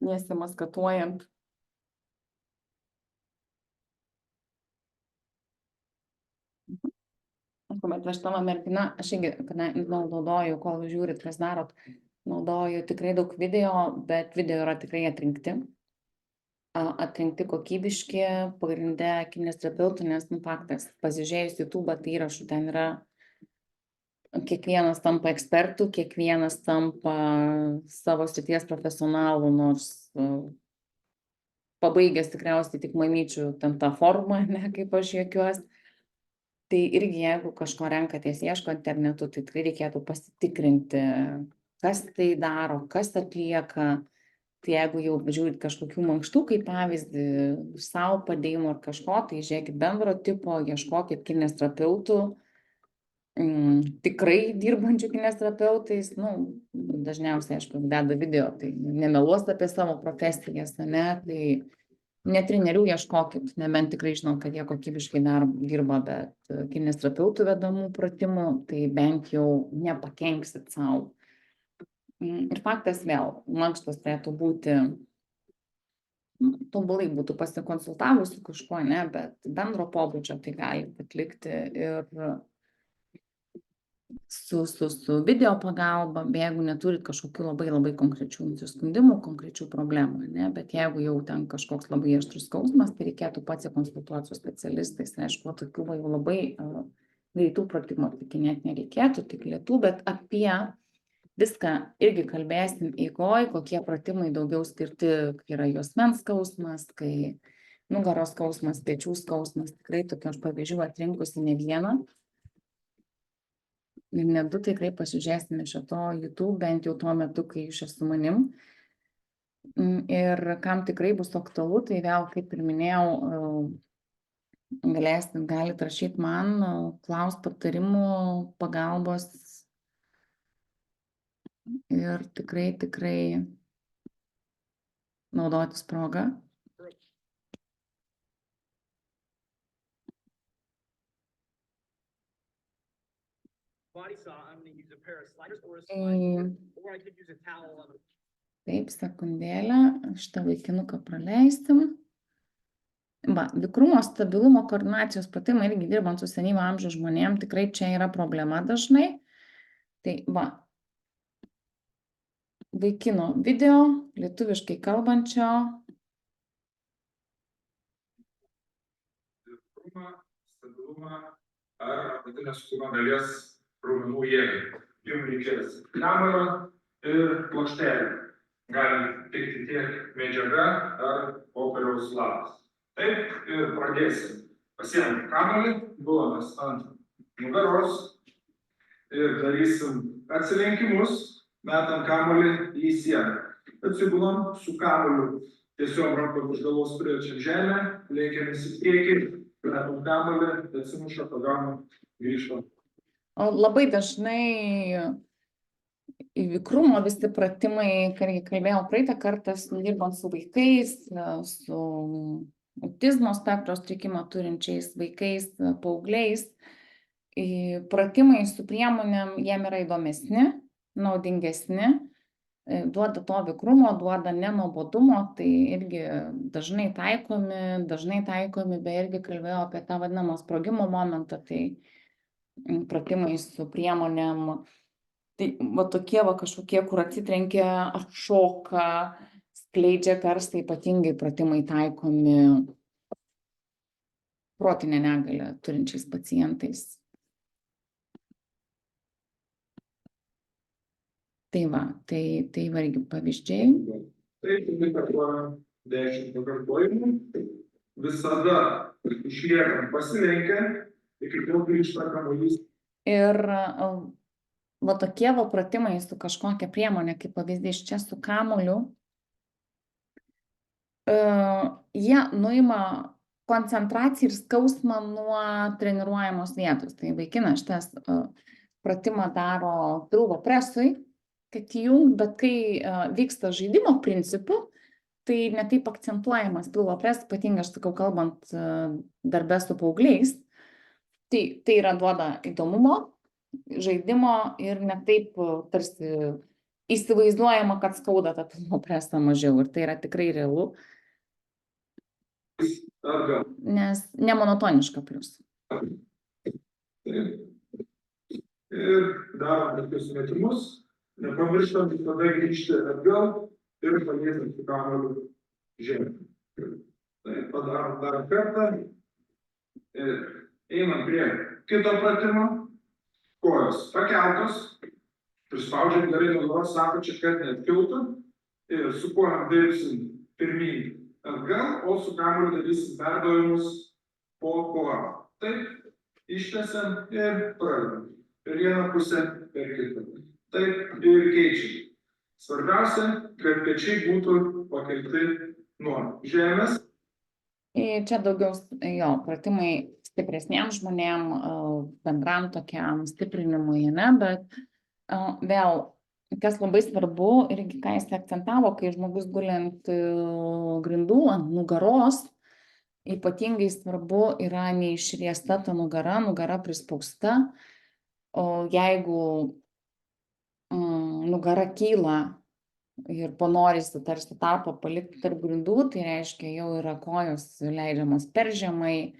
S1: nesimaskatuojant. Kuomet aš tavo mergina, aš irgi, kadangi naudoju, kol žiūrit, kas darot, naudoju tikrai daug video, bet video yra tikrai atrinkti. Atrinkti kokybiški, pagrinde kineziterapeutų, nes faktas, pasižiūrėjus YouTube įrašų, ten yra kiekvienas tampa ekspertų, kiekvienas tampa savo srities profesionalų, nors pabaigęs tikriausiai tik mamyčių ten tą formą, ne, kaip aš juokiuos. Tai irgi jeigu kažko renkatės, ieško internetu, tai tikrai reikėtų pasitikrinti, kas tai daro, kas atlieka. Tai jeigu jau žiūrit kažkokių mankštų, kaip pavyzdį, savo padėjimo ar kažko, tai žiūrėkit bendro tipo, ieškokit kineziterapeutų, tikrai dirbančių kineziterapeutais, dažniausiai, aišku, deda video, tai nemeluos apie savo profesijas, ne, tai Ne trenerių ieškokit, nebent tikrai žinau, kad jie kokybiškai dirba, bet kineziterapeutų vedamų pratimų, tai bent jau nepakenksit savo. Ir faktas vėl, mankštos turėtų būti, tobulai būtų pasikonsultavus su kažkuo, ne, bet bendro pobūdžio tai gali atlikti ir su video pagalba, jeigu neturit kažkokių labai konkrečių nusiskundimų, konkrečių problemų, ne, bet jeigu jau ten kažkoks labai aštrus skausmas, tai reikėtų pasikonsultuoti su specialistais, aišku, tokių jau labai greitų pratimų atlikinėti nereikėtų, tik lėtų, bet apie viską irgi kalbėsim eigoj, kokie pratimai daugiau skirti, kai yra juosmens skausmas, kai nugaros skausmas, pečių skausmas, tikrai tokių aš pavyzdžių atrinkusi ne vieną. Ir ne du, tikrai pasižiūrėsime šito YouTube, bent jau tuo metu, kai jūs su manim. Ir kam tikrai bus aktualu, tai vėl, kaip ir minėjau, galite rašyti man, klaus patarimų, pagalbos. Ir tikrai naudotis progą.
S7: Body saw, I'm gonna use a pair of sliders or a slide, or I could use a towel on a.
S1: Taip, sekundėlę, šitą vaikinuką praleisim. Vikrumo stabilumo koordinacijos pratimai irgi dirbant su senyvo amžiaus žmonėm, tikrai čia yra problema dažnai. Tai vaikino video, lietuviškai kalbančio.
S8: Vikrumą, stabilumą ar apatinės kūno dalies raumenų jėgai. Jums reikės kamerą ir plokštelę. Gali tikti tiek medžiaga ar popieriaus lapas. Taip, ir pradėsim. Pasiėmėm kamuolį, buvomis ant nugaros ir darysim atsilenkimus, metam kamuolį į sieną. Atsigulom su kamuoliu tiesiog rankom už galvos priečiam žemę, lenkiamės į priekį, metam kamuolį, atsimušą, pagaunam, grįžtam.
S1: Labai dažnai į vikrumo visi pratimai, kai kalbėjau praeitą kartą, dirbant su vaikais, su autizmo spektro sutrikimą turinčiais vaikais, paaugliais, pratimai su priemonėm jiem yra įdomesni, naudingesni, duoda to vikrumo, duoda nenuobodumo, tai irgi dažnai taikomi, bet irgi kalbėjau apie tą vadinamą sprogimo momentą, tai pratimai su priemonėm, tai tokie kažkokie, kur atsitrenkia, atšoka, skleidžia garsą, ypatingai pratimai taikomi protinę negalią turinčiais pacientais. Tai irgi pavyzdžiai.
S8: Taip, kartuojam 10 pakartojimų. Visada išliekam pasilenkę, iki jau grįžta kamuolys.
S1: Ir tokie pratimai su kažkokia priemonė, kaip pavyzdys čia su kamuoliu, jie nuima koncentraciją ir skausmą nuo treniruojamos vietos. Tai vaikinas šitas pratimą daro pilvo presui, kad įjungt, bet kai vyksta žaidimo principu, tai netaip akcentuojamas pilvo presas, ypatingai aš sakau, kalbant darbe su paaugliais, tai yra duoda įdomumo, žaidimo ir netaip tarsi įsivaizduojama, kad skauda tą pilvo presą mažiau ir tai yra tikrai realu, nes nemonotoniška plius.
S8: Ir darom tokius metimus, nepamirštam visada grįžti atgal ir paliekam su kamuoliu žemę. Tai padarom dar kartą ir einam prie kito pratimo, kojos pakeltos, prispaudžiam gerai nugaros apačią, kad neatkiltų ir su kojom dirbsim pirmyn atgal, o su kamuoliu darysim perdavimus po kojom. Taip, ištęsiam ir pradedam. Per vieną pusę, per kitą. Taip ir keičiam. Svarbiausia, kad pečiai būtų pakelti nuo žemės.
S1: Čia daugiau pratimai stipresniem žmonėm, bendram tokiam stiprinimui, bet vėl kas labai svarbu, irgi ką jis akcentavo, kai žmogus guli ant grindų, ant nugaros, ypatingai svarbu yra neišriesta ta nugara prispausta, o jeigu nugara kyla ir panorisi tarsi tarpą palikti tarp grindų, tai reiškia jau yra kojos leidžiamas per žemai,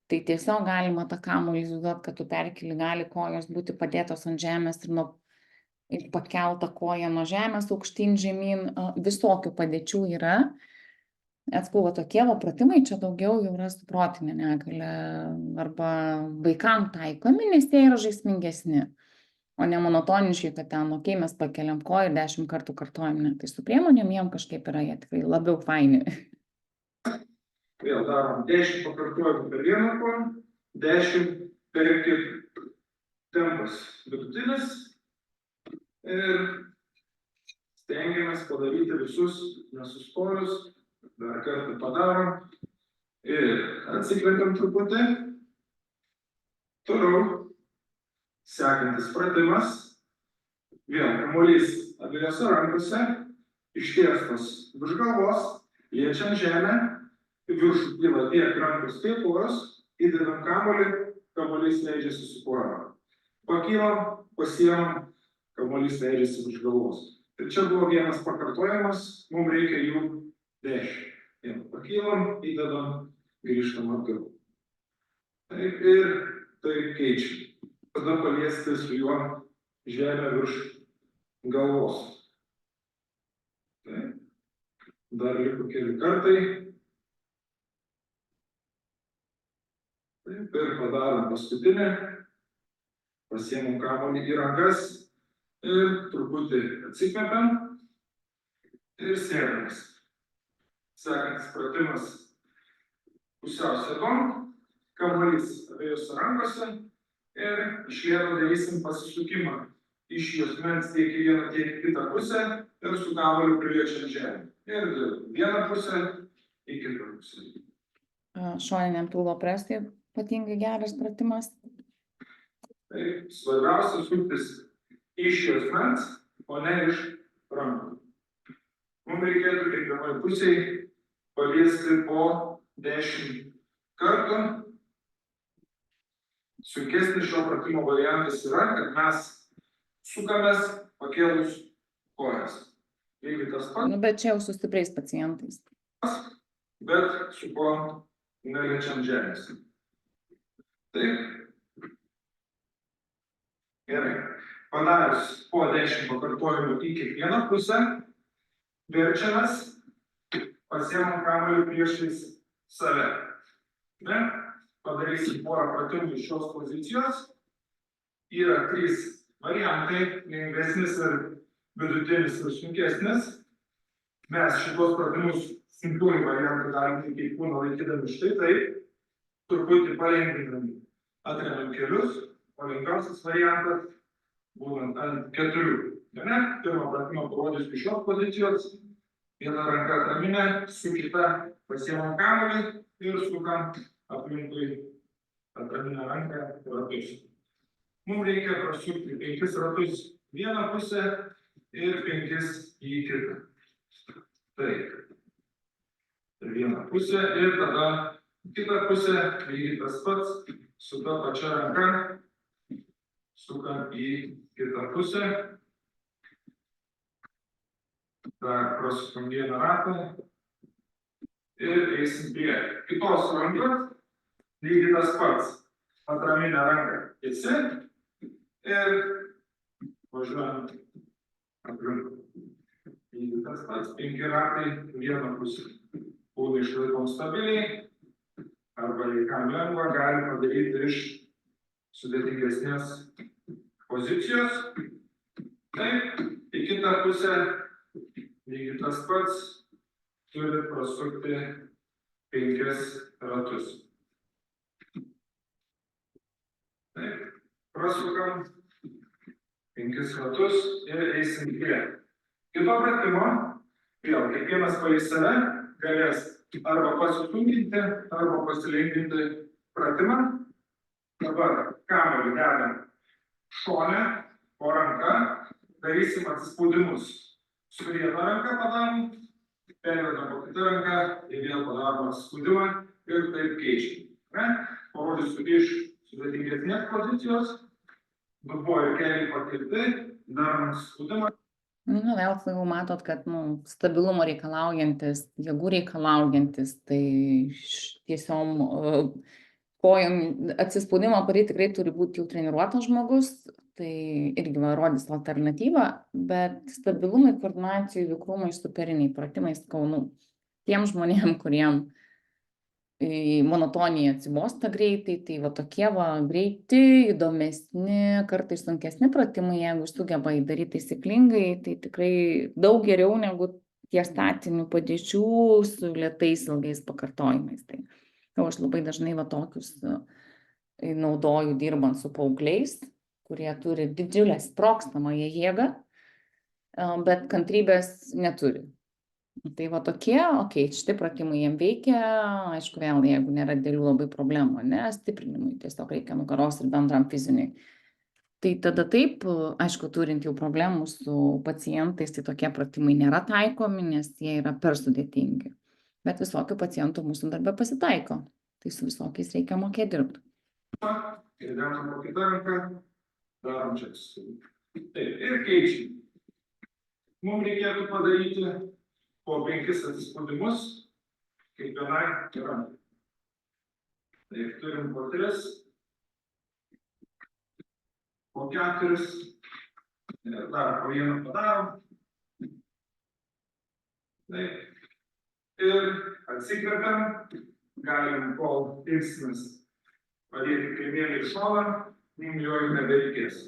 S1: tai tiesiog galima tą kamuolį įsivaizduoti, kad tu perkeli, gali kojos būti padėtos ant žemės ir pakelta koja nuo žemės aukštyn žemyn, visokių padėčių yra. Atsakau, va tokie va pratimai čia daugiau jau yra su protinė negalia arba vaikam taikomi, nes jie yra žaismingesni, o ne monotoniškai, kad ten, okei, mes pakeliam koją ir 10 kartų kartojam, ne, tai su priemonėm jiem kažkaip yra, jie tikrai labiau faini.
S8: Vėl darom 10 pakartojimų per vieną koją, 10 per kitą. Tempas vidutinis ir stengiamės padaryti visus nesustojus. Dar kartą padarom ir atsikvėpiam truputį. Toliau sekantis pratimas. Vėl kamuolys abiejose rankose, ištiestos virš galvos, liečiam žemę, į viršų kyla tiek rankos, tiek kojos, įdedam kamuolį, kamuolys leidžiasi su kojom. Pakylam, pasiemam, kamuolys leidžiasi virš galvos. Ir čia buvo vienas pakartojimas, mums reikia jų 10. Vėl pakylam, įdedam, grįžtam atgal. Taip ir taip keičiam. Tada paliesti su juo žemę virš galvos. Taip. Dar liko keli kartai. Taip ir padarom paskutinę. Pasiemam kamuolį į rankas ir truputį atsikvepiam ir sėdamės. Sekantis pratimas pusiau sėdom, kamuolys abiejose rankose ir iš lėto darysim pasisukimą iš juosmens tiek į vieną, tiek į kitą pusę ir su kamuoliu priliečiam žemę. Ir vieną pusę į kitą pusę.
S1: Šoniniam pilvo presui ypatingai geras pratimas.
S8: Tai svarbiausia suktis iš juosmens, o ne iš rankų. Mums reikėtų kiekvienoje pusėje paliesti po 10 kartų. Sunkesnis šio pratimo variantas yra, kad mes sukamės pakėlus kojas. Lygiai tas pats,
S1: Bet čia jau su stipriais pacientais.
S8: bet su kojom neliečiam žemės. Taip. Gerai. Padarius po 10 pakartojimų į kiekvieną pusę, verčiamės, pasiemam kamuolį priešais save. Ne? Padarysim porą pratimų iš šios pozicijos. Yra 3 variantai, lengvesnis ir vidutinis ir sunkesnis. Mes šitos pratimus sunkiųjų variantų galim tik kūną laikydami štai taip, truputį palengvinami atremiam kelius, o lengviausias variantas būnant ant 4. Ne? Pirmą pratimą parodysiu iš šios pozicijos. Viena ranka atraminė, su kita pasiemam kamuolį ir sukam aplinkui atraminę ranką ratus. Mums reikia prasukti 5 ratus vieną pusę ir 5 į kitą. Taip. Vieną pusę ir tada kitą pusę, lygiai tas pats, su ta pačia ranka sukam į kitą pusę. Dar prasukam vieną ratą ir eisim prie kitos rankos. Lygiai tas pats. Atraminę ranką tiesi ir važiuojam aplinkui. Lygiai tas pats. 5 ratai vieną pusę. Kūną išlaikom stabiliai. Arba jei kam lengva, gali padaryti iš sudėtingesnės pozicijos. Taip, į kitą pusę. Lygiai tas pats, turit prasukti 5 ratus. Taip, prasukam 5 ratus ir eisim prie kito pratimo. Vėl, kiekvienas palei save galės arba pasisunkinti, arba pasilengvinti pratimą. Dabar kamuolį dedam šone, po ranka, darysim atsispaudimus. Su viena ranka padarom, pervedam po kitą ranką ir vėl padarom atsispaudimą ir taip keičiam. Parodysiu iš sudėtingesnės pozicijos. Dubuoju keliai patirti, darom atsispaudimą.
S1: Nu, vėl jau matot, kad stabilumo reikalaujantis, jėgų reikalaujantis, tai tiesiog kojom atsispaudimą padaryti tikrai turi būti jau treniruotas žmogus, tai irgi rodys alternatyvą, bet stabilumai, koordinacijai, vikrumai, superiniai pratimai, skaunų. Tiem žmonėm, kuriem monotonija atsibosta greitai, tai va tokie greiti, įdomesni, kartais sunkesni pratimai, jeigu sugeba įdaryti taisyklingai, tai tikrai daug geriau negu tie statinių padėčių su lėtais ilgais pakartojimais. Tai jau aš labai dažnai va tokius naudoju dirbant su paaugliais, kurie turi didžiulę sprogstamąją jėgą, bet kantrybės neturi. Tai va tokie, šitie pratimai jiem veikia, aišku, vėl, jeigu nėra didelių labai problemų, stiprinimui, tiesiog reikia nugaros ir bendram fiziniui. Tai tada taip, aišku, turint jau problemų su pacientais, tai tokie pratimai nėra taikomi, nes jie yra per sudėtingi. Bet visokių pacientų mūsų darbe pasitaiko, tai su visokiais reikia mokėti dirbti.
S8: Ir darom po kitą ranką, darom čia. Taip, ir keičiam. Mums reikėtų padaryti po 5 atsispaudimus kiekvienai rankai. Taip, turim po 3, po 4, ir dar po 1 padarom. Taip, ir atsikvepiam, galim kol ilsimės padėti kaimėlį į šoną, mums jo jau nebereikės.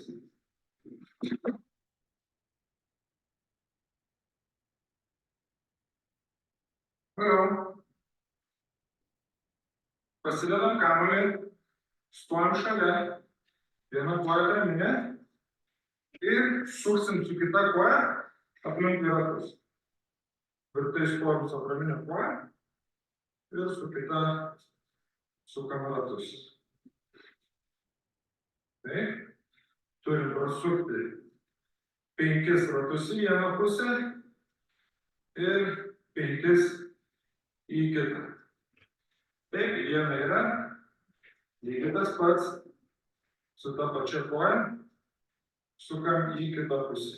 S8: Pasidedam kamuolį, stovim šalia, viena koja raminė ir suksim su kita koja aplink ratus. Tvirtai stovim su raminė koja ir su kita sukam ratus. Taip, turim prasukti 5 ratus į vieną pusę ir 5 į kitą. Taip, viena yra, lygiai tas pats, su ta pačia koja, sukam į kitą pusę.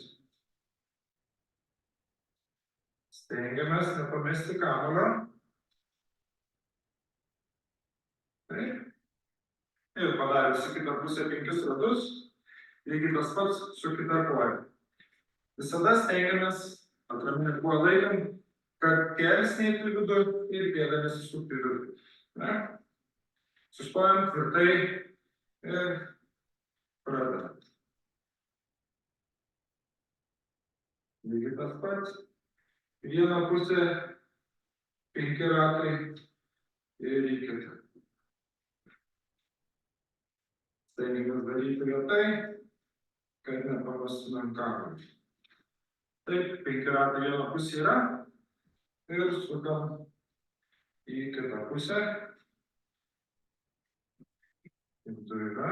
S8: Stengiamės nepamesti kamuolio. Taip. Ir padarius į kitą pusę 5 ratus, lygiai tas pats su kita koja. Visada stengiamės atraminę koją laikant, kad kelias neįtų į vidų ir pėda nesisukti į vidų. Sustojam tvirtai ir pradedam. Lygiai tas pats. Vieną pusę 5 ratai ir į kitą. Stengiamės daryti lėtai, kad nepamestumėm kamuolį. Taip, 5 ratai vieną pusę yra ir sukam į kitą pusę. Ir du yra.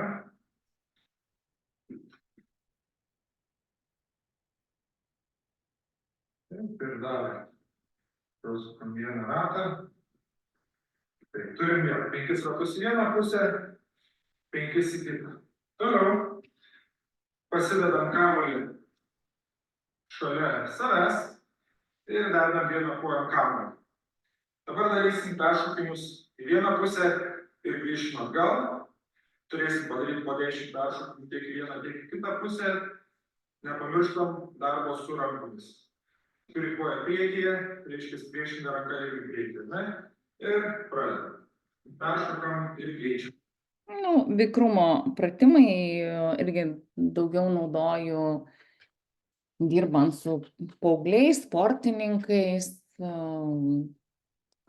S8: Taip, ir dar sukam vieną ratą. Taip, turim vėl 5 ratus į vieną pusę, 5 į kitą. Toliau pasidedam kamuolį šalia savęs ir dedam vieną koją kamuolį. Dabar darysim peršokimus į vieną pusę ir grįžim atgal. Turėsim padaryti po 10 peršokimų tiek į vieną, tiek į kitą pusę. Nepamirštam darbo su rankomis. Turi koją priekyje, reiškia priešinga ranka ir priekyje. Ir pradedam. Peršokam ir keičiam.
S1: Vikrumo pratimai irgi daugiau naudoju dirbant su paaugliais, sportininkais,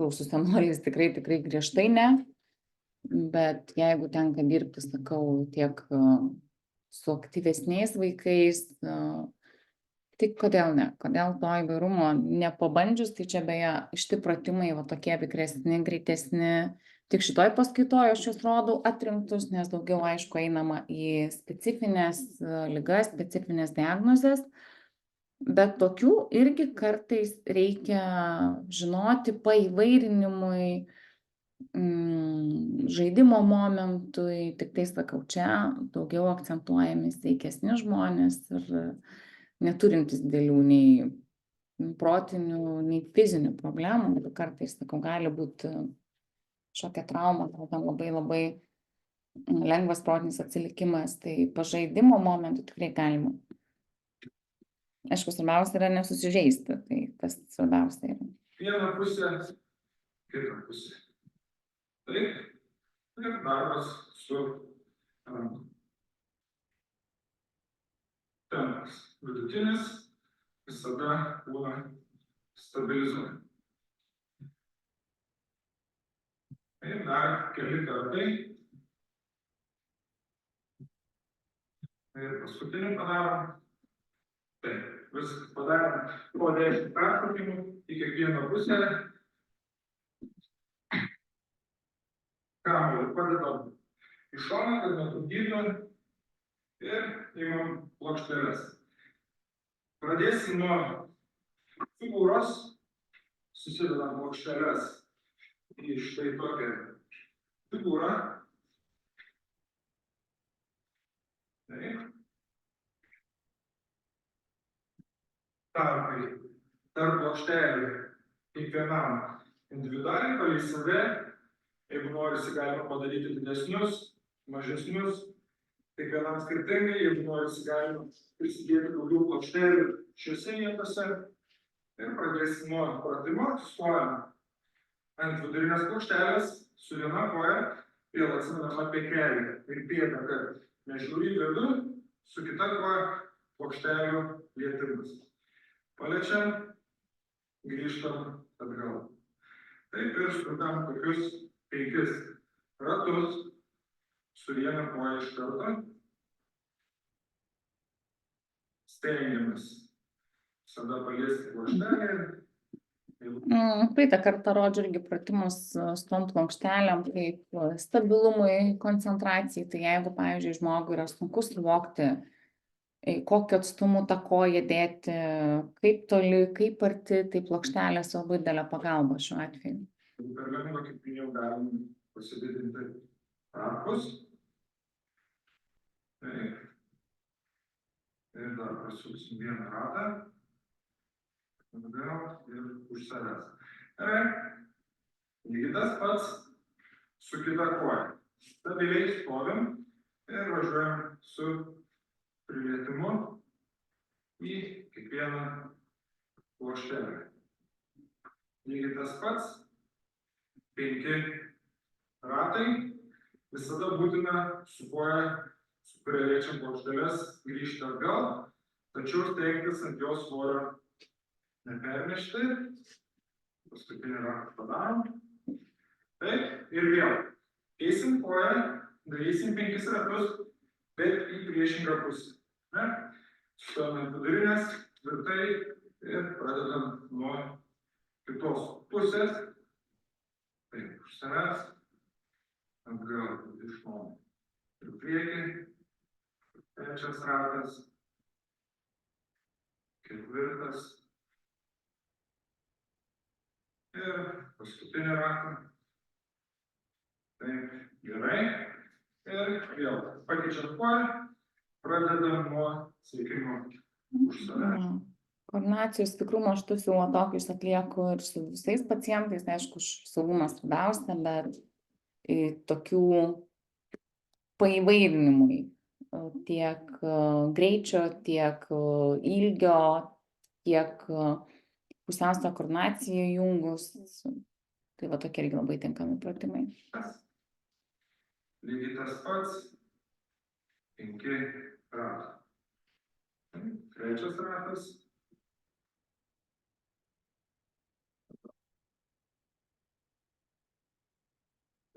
S1: su senoliais tikrai griežtai ne, bet jeigu tenka dirbti, sakau, tiek su aktyvesniais vaikais, tai kodėl ne? Kodėl to įvairumo nepabandžius, tai čia beje, šitie pratimai tokie vikresni, greitesni, Tik šitoj paskaitoj aš juos rodau atrinktus, nes daugiau, aišku, einama į specifines ligas, specifines diagnozes. Bet tokių irgi kartais reikia žinoti paįvairinimui, žaidimo momentui. Tik tai sakau, čia daugiau akcentuojami sveikesni žmonės ir neturintys didelių nei protinių, nei fizinių problemų. Kartais, sakau, gali būti kažkokia trauma, gal ten labai lengvas protinis atsilikimas, tai pažaidimo momentų tikrai galima. Aišku, svarbiausia yra nesusižeisti, tai tas svarbiausia yra.
S8: Viena pusė, kita pusė. Taip, ir darbas su tempas. Vidutinis visada būna stabilizuojama. Ir dar keli kartai. Ir paskutinį padarom. Taip, viskas padarom po 10 peršokimų į kiekvieną pusę. Kamuolį padedam į šoną, kad netrukdytų, ir imam plokšteles. Pradėsim nuo figūros, susidedam plokšteles į štai tokią figūrą. Taip. Tarpai tarp plokštelių kiekvienam individualiai, palei save. Jeigu norisi, galima padaryti didesnius, mažesnius, kiekvienam skirtingai. Jeigu norisi, galima prisidėti daugiau plokštelių šiose vietose. Ir pradėsim nuo pratimo. Stojam ant vidurinės plokštelės su viena koja, vėl atsimenam apie kelį ir pėdą, kad nežiūri į vidų, su kita koja plokštelių lietimas. Paliečiam, grįžtam atgal. Taip ir sukam tokius 5 ratus su viena koja iš karto. Stengiamės visada paliesti plokštelę.
S1: Praeitą kartą rodžiu irgi pratimus su tom plokštelėm kaip stabilumui, koncentracijai. Tai jeigu, pavyzdžiui, žmogui yra sunku suvokti, kokiu atstumu tą koją dėti, kaip toli, kaip arti, tai plokštelės labai didelė pagalba šiuo atveju.
S8: Per lengva, kaip minėjau, galim pasididinti tarpus. Taip. Ir dar pasuksim vieną ratą. Atgal ir už savęs. Gerai. Lygiai tas pats su kita koja. Stabiliai stovim ir važiuojam su prilietimu į kiekvieną plokštelę. Lygiai tas pats, 5 ratai, visada būtina su koja, su kuria liečiam plokšteles, grįžti atgal, tačiau stengtis ant jos svorio nepernešti. Paskutinį ratą padarom. Taip, ir vėl. Keisim koją, darysim 5 ratus, bet į priešingą pusę. Stojame ant vidurinės, tvirtai ir pradedam nuo kitos pusės. Taip, už savęs, atgal iš šono. Ir priekį, 3 ratas, 4 ir paskutinį ratą. Taip, gerai. Ir vėl pakeičiam koją, pradedam nuo siekimo už savęs.
S1: Koordinacijos tikrumo šitus jau tokius atlieku ir su visais pacientais, aišku, saugumas svarbiausia, bet tokių paįvairinimui tiek greičio, tiek ilgio, tiek pusiausvyrą koordinaciją jungus. Tai va tokie irgi labai tinkami pratimai.
S8: Lygiai tas pats, 5 ratai. 3 ratas.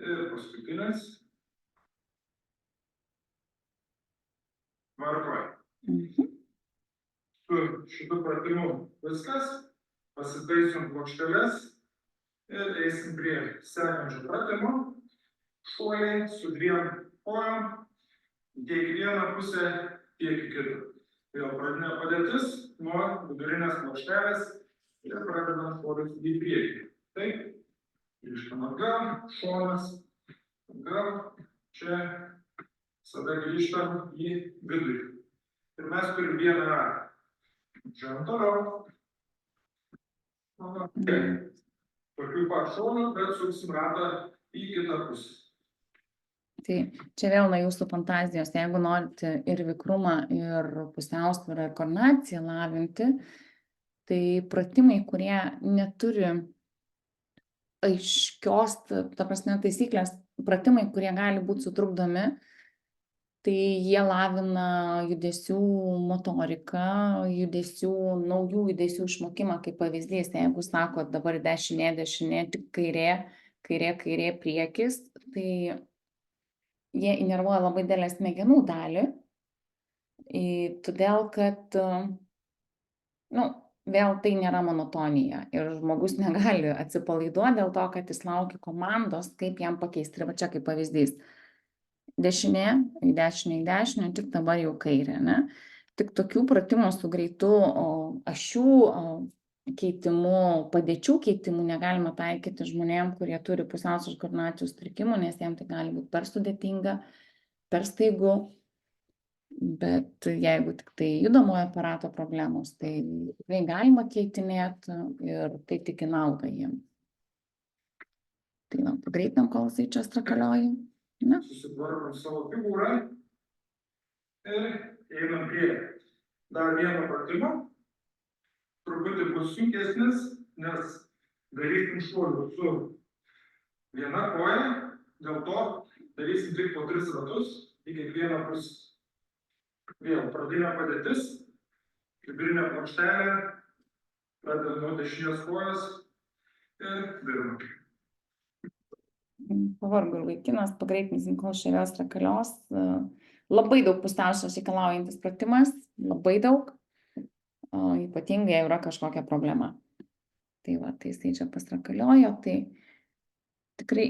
S8: Ir paskutinis. Tvarkoj. Su šitu pratimu viskas. Pasitaisom plokšteles ir eisim prie sekančio pratimo. šuoliai su 2 kojom, tiek į vieną pusę, tiek į kitą. Vėl pradinė padėtis nuo vidurinės plokštelės ir pradedam šuolius į priekį. Taip, grįžtam atgal, šonas, atgal, čia, tada grįžtam į vidurį. Ir mes turim vieną ratą. Žiūrėjom toliau. Tokių pat šonų, bet suksim ratą į kitą pusę.
S1: Tai čia vėl nuo jūsų fantazijos, jeigu norite ir vikrumą, ir pusiausvyrą, ir koordinaciją lavinti, tai pratimai, kurie neturi aiškios, ta prasme, taisyklės, pratimai, kurie gali būti sutrukdomi, tai jie lavina judesių motoriką, naujų judesių išmokimą, kaip pavyzdys. Jeigu sakot, dabar dešinė, tik kairė priekis, tai jie inervuoja labai didelę smegenų dalį, todėl kad, vėl tai nėra monotonija ir žmogus negali atsipalaiduoti dėl to, kad jis laukia komandos, kaip jam pakeisti. Ir va čia kaip pavyzdys. Dešinė, į dešinę, tik dabar jau kairė, ne? Tik tokių pratimų su greitu ašių keitimu, padėčių keitimu negalima taikyti žmonėm, kurie turi pusiausvyros koordinacijos sutrikimų, nes jiem tai gali būti per sudėtinga, per staigu. Bet jeigu tik tai judamojo aparato problemos, tai tikrai galima keitinėti ir tai tik į naudą jiem. Tai pagreitinam, kol jisai čia strakalioja.
S8: Susitvarkom savo figūrą ir einam prie dar vieno pratimo. Truputį bus sunkesnis, nes darysim šuolių su viena koja, dėl to darysim tik po 3 ratus į kiekvieną pusę. Vėl pradinė padėtis, vidurinė plokštelė, pradedam nuo dešinės kojos ir dirbam.
S1: Pavargo ir vaikinas, pagreitinsim, kol šie vėl strakalios. Labai daug pusiausvyros reikalaujantis pratimas, labai daug, ypatingai jei yra kažkokia problema. Tai va, tai jisai čia pastrakaliojo, tai tikrai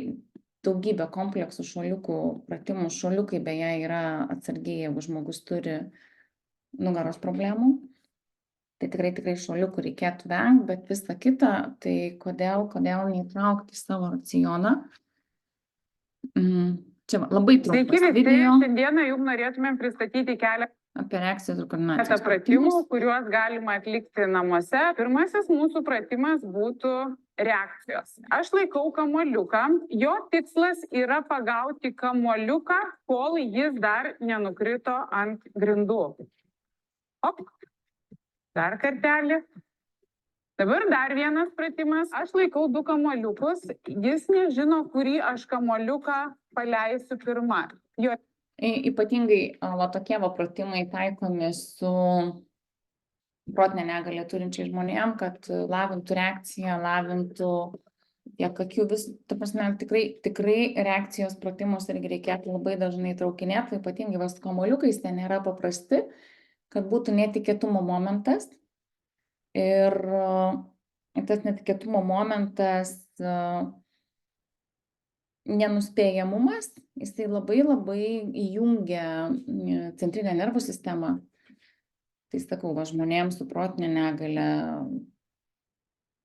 S1: daugybė kompleksų šuoliukų, pratimų šuoliukai beje yra atsargiai, jeigu žmogus turi nugaros problemų. Tai tikrai šuoliukų reikėtų vengti, bet visa kita, tai kodėl neįtraukti į savo racioną. Čia labai trumpas video.
S9: Šiandieną jums norėtumėm pristatyti keletą
S1: apie reakcijos ir koordinacijos
S9: pratimų, kuriuos galima atlikti namuose. Pirmasis mūsų pratimas būtų reakcijos. Aš laikau kamuoliuką, jo tikslas yra pagauti kamuoliuką, kol jis dar nenukrito ant grindų. Op, dar kartelį. Dabar dar vienas pratimas. Aš laikau 2 kamuoliukus, jis nežino, kurį aš kamuoliuką paleisiu pirmą.
S1: Ypatingai tokie pratimai taikomi su protinę negalią turinčiais žmonėm, kad lavintų reakciją, lavintų tiek akių ta prasme, tikrai reakcijos pratimus irgi reikėtų labai dažnai traukinėti, ypatingai su kamuoliukais, tai nėra paprasti, kad būtų netikėtumo momentas. Ir tas netikėtumo momentas, nenuspėjamumas, jisai labai įjungia centrinę nervų sistemą. Tai sakau, žmonėms su protinė negalia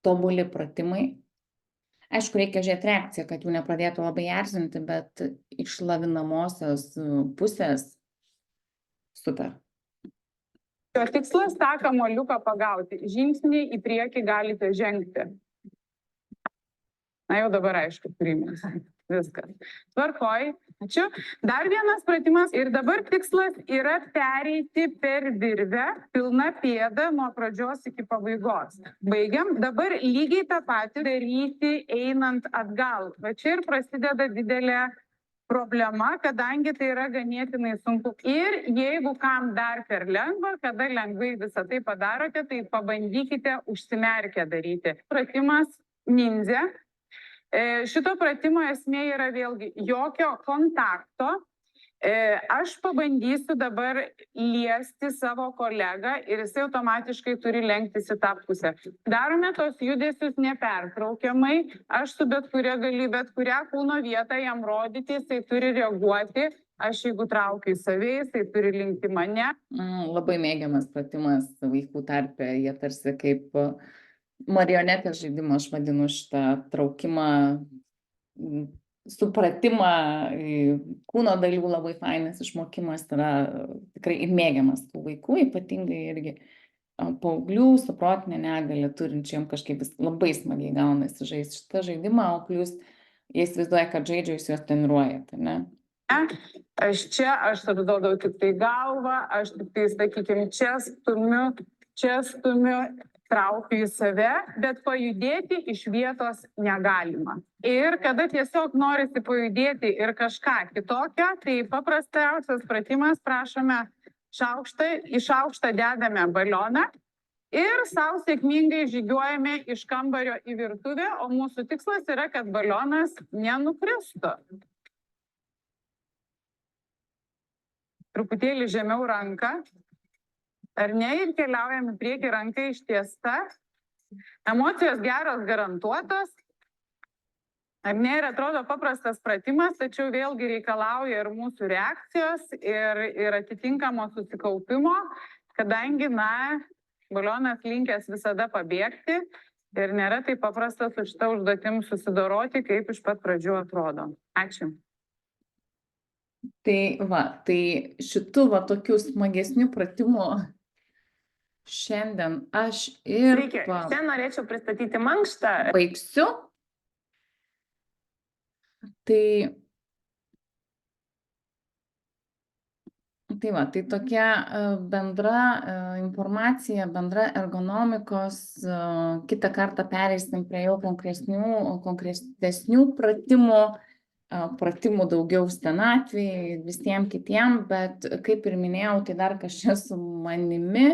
S1: tobuli pratimai. Aišku, reikia žiūrėti reakciją, kad jų nepradėtų labai erzinti, bet iš lavinamosios pusės super.
S9: Jo tikslas tą kamuoliuką pagauti. Žingsnį į priekį galite žengti. Na jau dabar aišku, priimės. Viskas. Tvarkoj. Ačiū. Dar vienas pratimas. Ir dabar tikslas yra pereiti per virvę pilna pėda nuo pradžios iki pabaigos. Baigiam. Dabar lygiai tą patį daryti einant atgal. Va čia ir prasideda didelė problema, kadangi tai yra ganėtinai sunku. Ir jeigu kam dar per lengva, kada lengvai visą tai padarote, tai pabandykite užsimerkę daryti. Pratimas ninja. Šito pratimo esmė yra vėlgi jokio kontakto Aš pabandysiu dabar liesti savo kolegą ir jisai automatiškai turi lenktis į tą pusę. Darome tos judesius nepertraukiamai. Aš su bet kurią kūno vietą jam rodyti, jisai turi reaguoti. Aš jeigu traukiu į save, jisai turi linkti mane.
S1: Labai mėgiamas pratimas vaikų tarpe, jie tarsi kaip marionetės žaidimą, aš vadinu šitą traukimą, supratimą kūno dalių, labai fainas išmokimas, yra tikrai ir mėgiamas tų vaikų, ypatingai irgi paauglių su protinė negalia turinčiam kažkaip labai smagiai gaunasi žaisti šitą žaidimą, o plius jie įsivaizduoja, kad žaidžia, jūs juos treniruojate, ne?
S9: Aš atiduodau tik tai galvą, aš tik tai, sakykime, čia stumiu, traukiu į save, bet pajudėti iš vietos negalima. Ir kada tiesiog norisi pajudėti ir kažką kitokio, tai paprasčiausias pratimas, prašome, į šaukštą dedame balioną ir savo sėkmingai žygiuojame iš kambario į virtuvę, o mūsų tikslas yra, kad balionas nenukristų. Truputėlį žemiau ranką. Ar ne, ir keliaujame prieki, ranka ištiesta. Emocijos geros garantuotos. Ar ne, ir atrodo paprastas pratimas, tačiau vėlgi reikalauja ir mūsų reakcijos, ir atitinkamo susikaupimo, kadangi, balionas linkęs visada pabėgti ir nėra taip paprasta su šitą užduotim susidoroti, kaip iš pat pradžių atrodo. Ačiū.
S1: Tai šitų tokių smagesnių pratimų šiandien aš ir
S5: Čia norėčiau pristatyti mankštą.
S1: baigsiu. Tai tokia bendra informacija, bendra ergonomikos. Kitą kartą pereisim prie jau konkretesnių pratimų daugiau senatvėje, visiems kitiems, bet kaip ir minėjau, tai dar kažkas su manimi